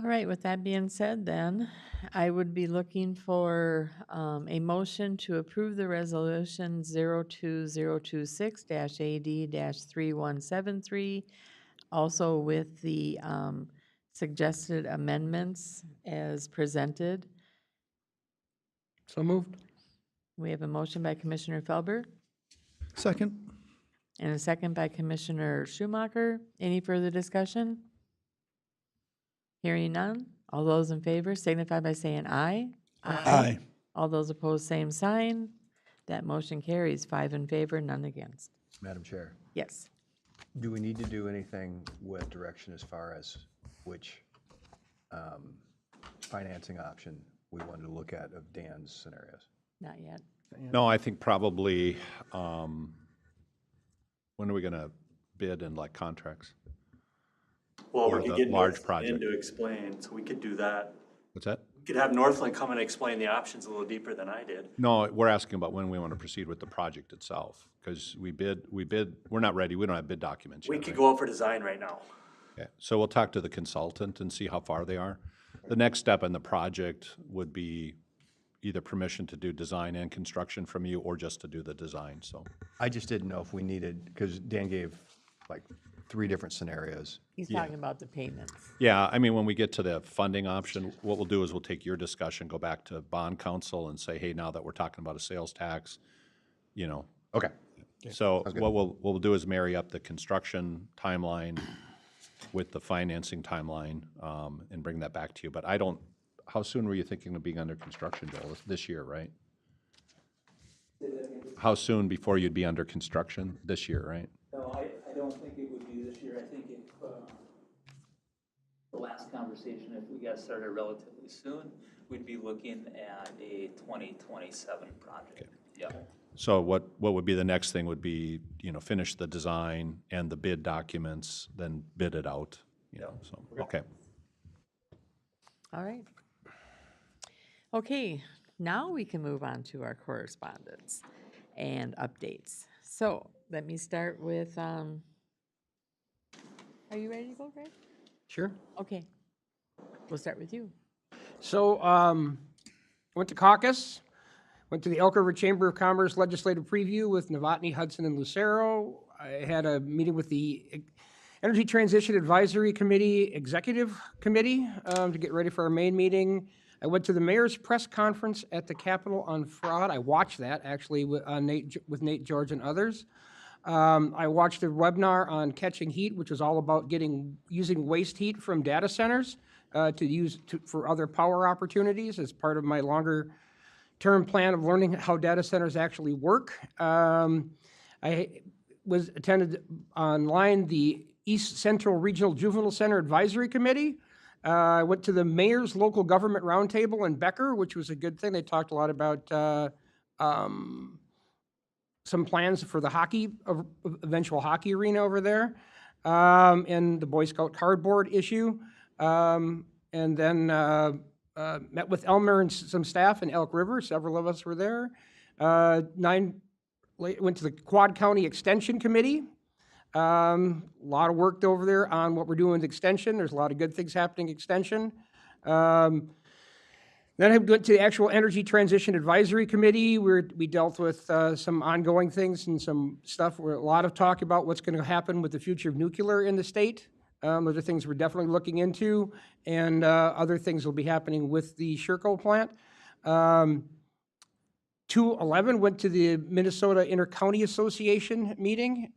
All right, with that being said then, I would be looking for a motion to approve the resolution 02026-AD-3173, also with the suggested amendments as presented. So moved. We have a motion by Commissioner Felber Second. and a second by Commissioner Schumacher. Any further discussion? Hearing none. All those in favor signify by saying aye. Aye. All those opposed, same sign. That motion carries 5 in favor, none against. Madam Chair, Yes. do we need to do anything with direction as far as which financing option we wanted to look at of Dan's scenarios? Not yet. No, I think probably, when are we going to bid and like contracts? Well, Or we could the get large Northland project. to explain, so we could do that. What's that? We could have Northland come and explain the options a little deeper than I did. No, we're asking about when we want to proceed with the project itself, because we're not ready, we don't have bid documents We yet, could right? go out for design right now. Okay, so we'll talk to the consultant and see how far they are. The next step in the project would be either permission to do design and construction from you, or just to do the design, so. I just didn't know if we needed, because Dan gave like 3 different scenarios. He's talking about the payments. Yeah, I mean, when we get to the funding option, what we'll do is we'll take your discussion, go back to bond council and say, hey, now that we're talking about a sales tax, you know. Okay. So what we'll do is marry up the construction timeline with the financing timeline, and bring that back to you. But how soon were you thinking of being under construction, Joel? It's this year, right? How soon before you'd be under construction? This year, right? No, I don't think it would be this year. I think if, the last conversation, if we got started relatively soon, we'd be looking at a 2027 project. Yeah. So what would be the next thing would be, finish the design and the bid documents, then bid it out, so, okay. All right. Okay, now we can move on to our correspondence and updates. So let me start with, are you ready to go, Greg? Sure. Okay. We'll start with you. So, went to caucus, went to the Elk River Chamber of Commerce legislative preview with Novotny, Hudson, and Lucero. I had a meeting with the Energy Transition Advisory Committee Executive Committee to get ready for our main meeting. I went to the mayor's press conference at the Capitol on fraud. I watched that, actually, with Nate George and others. I watched a webinar on catching heat, which was all about using waste heat from data centers for other power opportunities as part of my longer-term plan of learning how data centers actually work. I attended online the East Central Regional Juvenile Center Advisory Committee. I went to the mayor's local government roundtable in Becker, which was a good thing. They talked a lot about some plans for the eventual hockey arena over there, and the Boy Scout cardboard issue. And then met with Elmer and some staff in Elk River. Several of us were there. Went to the Quad County Extension Committee. A lot of work over there on what we're doing with Extension. There's a lot of good things happening Extension. Then I went to the actual Energy Transition Advisory Committee, where we dealt with some ongoing things and some stuff. Where a lot of talk about what's going to happen with the future of nuclear in the state. Those are things we're definitely looking into, and other things will be happening with the Sherco plant. 211 went to the Minnesota Intercounty Association meeting.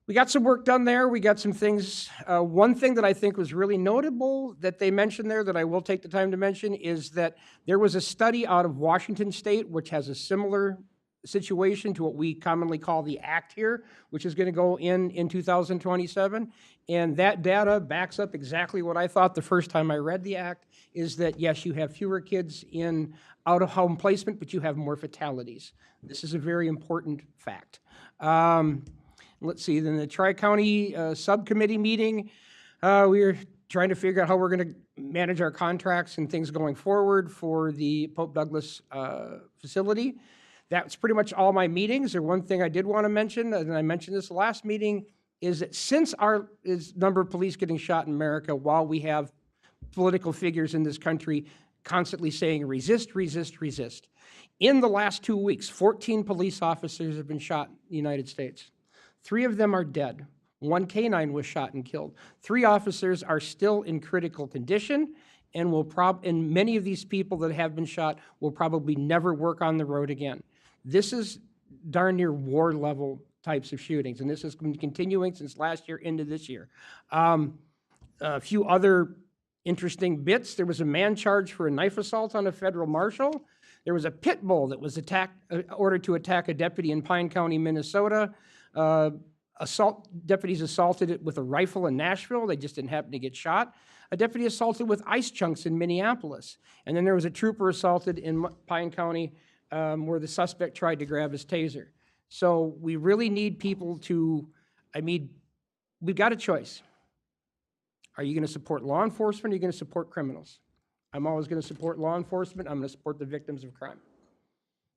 We got some work done there. We got some things. One thing that I think was really notable that they mentioned there that I will take the time to mention is that there was a study out of Washington State, which has a similar situation to what we commonly call the Act here, which is going to go in 2027. And that data backs up exactly what I thought the first time I read the Act, is that, yes, you have fewer kids in out-of-home placement, but you have more fatalities. This is a very important fact. Let's see, then the Tri-County Subcommittee meeting, we were trying to figure out how we're going to manage our contracts and things going forward for the Pope Douglas facility. That's pretty much all my meetings. There's one thing I did want to mention, and I mentioned this last meeting, is that since our number of police getting shot in America, while we have political figures in this country constantly saying resist, resist, resist, in the last 2 weeks, 14 police officers have been shot in the United States. 3 of them are dead. 1 canine was shot and killed. 3 officers are still in critical condition, and and many of these people that have been shot will probably never work on the road again. This is darn near war level types of shootings, and this has been continuing since last year into this year. A few other interesting bits. There was a man charged for a knife assault on a federal marshal. There was a pit bull that was ordered to attack a deputy in Pine County, Minnesota. Deputies assaulted it with a rifle in Nashville. They just didn't happen to get shot. A deputy assaulted with ice chunks in Minneapolis. And then there was a trooper assaulted in Pine County where the suspect tried to grab his taser. So we really need people to, we've got a choice. Are you going to support law enforcement or are you going to support criminals? I'm always going to support law enforcement. I'm going to support the victims of crime.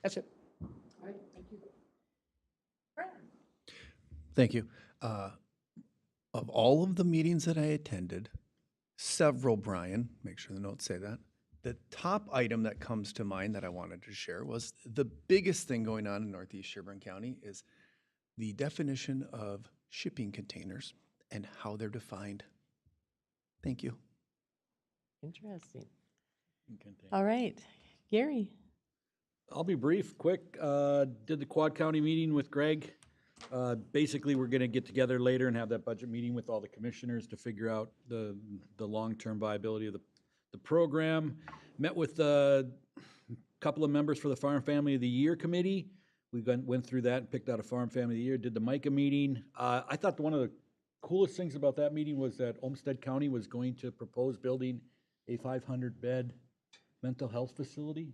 That's it. All right, thank you. Thank you. Of all of the meetings that I attended, several, Brian, make sure the notes say that, the top item that comes to mind that I wanted to share was the biggest thing going on in Northeast Sherburne County is the definition of shipping containers and how they're defined. Thank you. Interesting. All right, Gary. I'll be brief, quick. Did the Quad County meeting with Greg. Basically, we're gonna get together later and have that budget meeting with all the commissioners to figure out the long-term viability of the program. Met with a couple of members for the Farm Family of the Year Committee. We went through that and picked out a Farm Family of the Year, did the MICA meeting. I thought one of the coolest things about that meeting was that Olmsted County was going to propose building a 500-bed mental health facility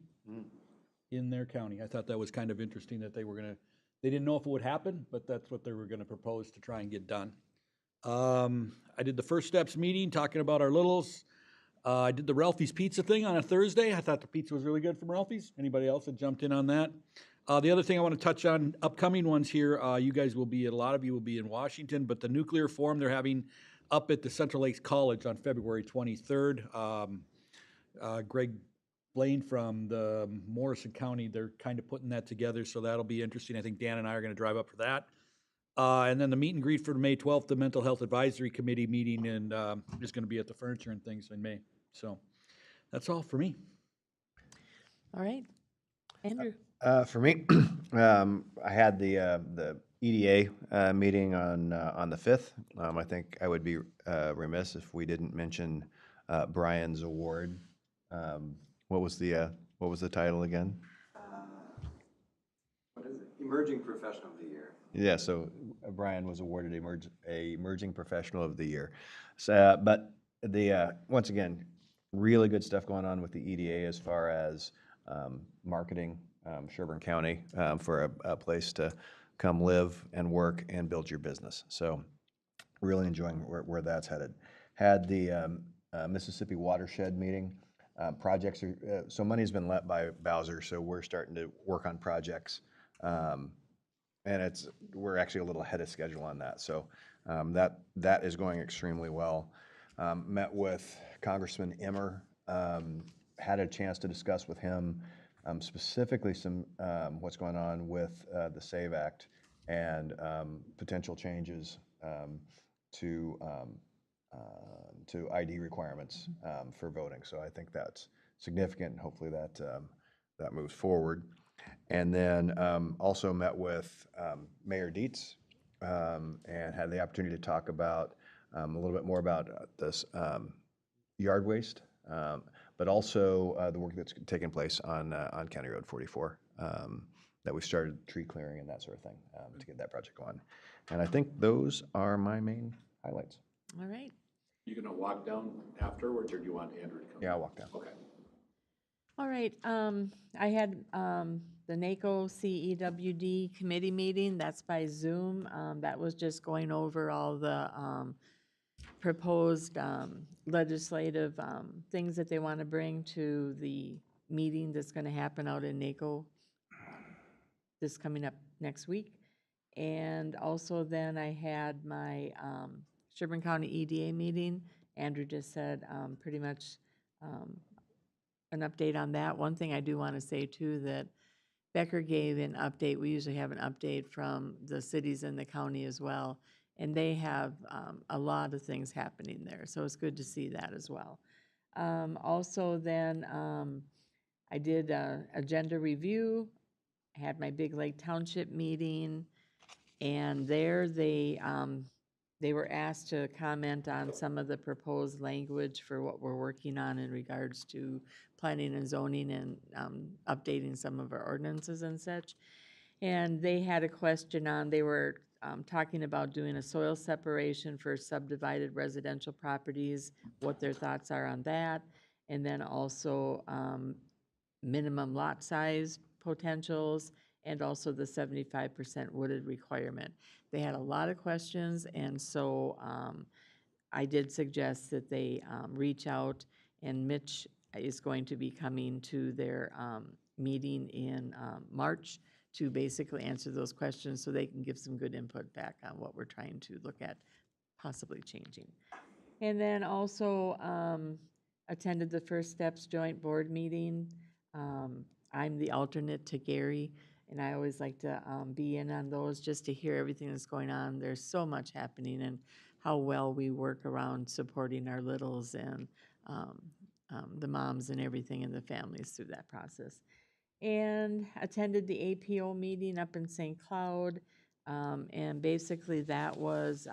in their county. I thought that was kind of interesting that they didn't know if it would happen, but that's what they were gonna propose to try and get done. I did the First Steps meeting, talking about our littles. I did the Ralphie's Pizza thing on a Thursday. I thought the pizza was really good from Ralphie's. Anybody else that jumped in on that? The other thing I want to touch on, upcoming ones here, a lot of you will be in Washington, but the nuclear forum they're having up at the Central Lakes College on February 23rd. Greg Blaine from the Morrison County, they're kind of putting that together, so that'll be interesting. I think Dan and I are going to drive up for that. And then the meet and greet for May 12th, the Mental Health Advisory Committee meeting, and is going to be at the Furniture and Things in May. So That's all for me. All right. Andrew? For me, I had the EDA meeting on the 5th. I think I would be remiss if we didn't mention Brian's award. What was the title again? What is it? Emerging Professional of the Year. Yeah, so Brian was awarded Emerging Professional of the Year. So, but once again, really good stuff going on with the EDA as far as marketing Sherburne County for a place to come live and work and build your business. So really enjoying where that's headed. Had the Mississippi Watershed meeting. Projects are, so money's been let by Bowser, so we're starting to work on projects. And we're actually a little ahead of schedule on that. So that is going extremely well. Met with Congressman Emmer, had a chance to discuss with him specifically some what's going on with the SAVE Act and potential changes to ID requirements for voting. So I think that's significant, and hopefully that moves forward. And then also met with Mayor Dietz and had the opportunity to talk about a little bit more about this yard waste, but also the work that's taking place on County Road 44, that we started tree clearing and that sort of thing to get that project going. And I think those are my main highlights. All right. You gonna walk down afterwards, or do you want Andrew to come? Yeah, I'll walk down. Okay. All right, I had the NACO CEWD committee meeting, that's by Zoom. That was just going over all the proposed legislative things that they want to bring to the meeting that's going to happen out in NACO this coming up next week. And also then I had my Sherburne County EDA meeting. Andrew just said pretty much an update on that. One thing I do want to say too, that Becker gave an update. We usually have an update from the cities and the county as well. And they have a lot of things happening there. So it's good to see that as well. Also then I did agenda review, had my Big Lake Township meeting, and there they were asked to comment on some of the proposed language for what we're working on in regards to planning and zoning and updating some of our ordinances and such. And they had a question on, they were talking about doing a soil separation for subdivided residential properties, what their thoughts are on that, and then also minimum lot size potentials, and also the 75% wooded requirement. They had a lot of questions, and so I did suggest that they reach out, and Mitch is going to be coming to their meeting in March to basically answer those questions so they can give some good input back on what we're trying to look at possibly changing. And then also attended the First Steps Joint Board meeting. I'm the alternate to Gary, and I always like to be in on those just to hear everything that's going on. There's so much happening, and how well we work around supporting our littles and the moms and everything and the families through that process. And attended the APO meeting up in St. Cloud, and basically that was,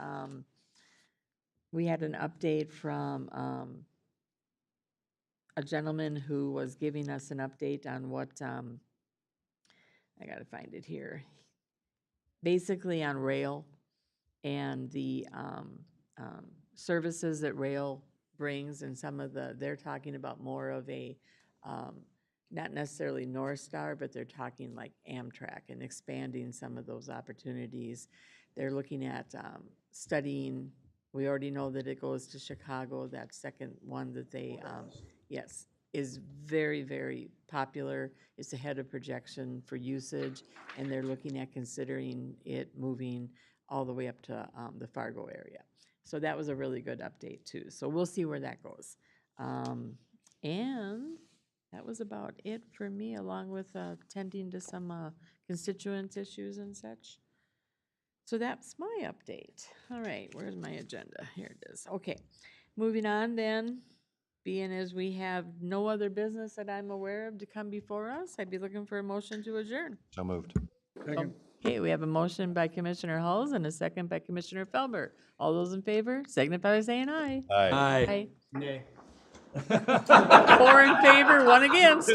we had an update from a gentleman who was giving us an update on what, I gotta find it here, basically on rail and the services that rail brings, and some of they're talking about more of a, not necessarily North Star, but they're talking like Amtrak and expanding some of those opportunities. They're looking at studying, we already know that it goes to Chicago, that second one that they, yes, is very, very popular. It's ahead of projection for usage, and they're looking at considering it moving all the way up to the Fargo area. So that was a really good update too. So we'll see where that goes. And that was about it for me, along with tending to some constituent issues and such. So that's my update. All right, where's my agenda? Here it is. Okay, moving on then. being as we have no other business that I'm aware of to come before us, I'd be looking for a motion to adjourn. So moved. Okay, we have a motion by Commissioner Hulls and a second by Commissioner Felber. All those in favor signify by saying aye. Aye. Aye. Nay. 4 in favor, 1 against.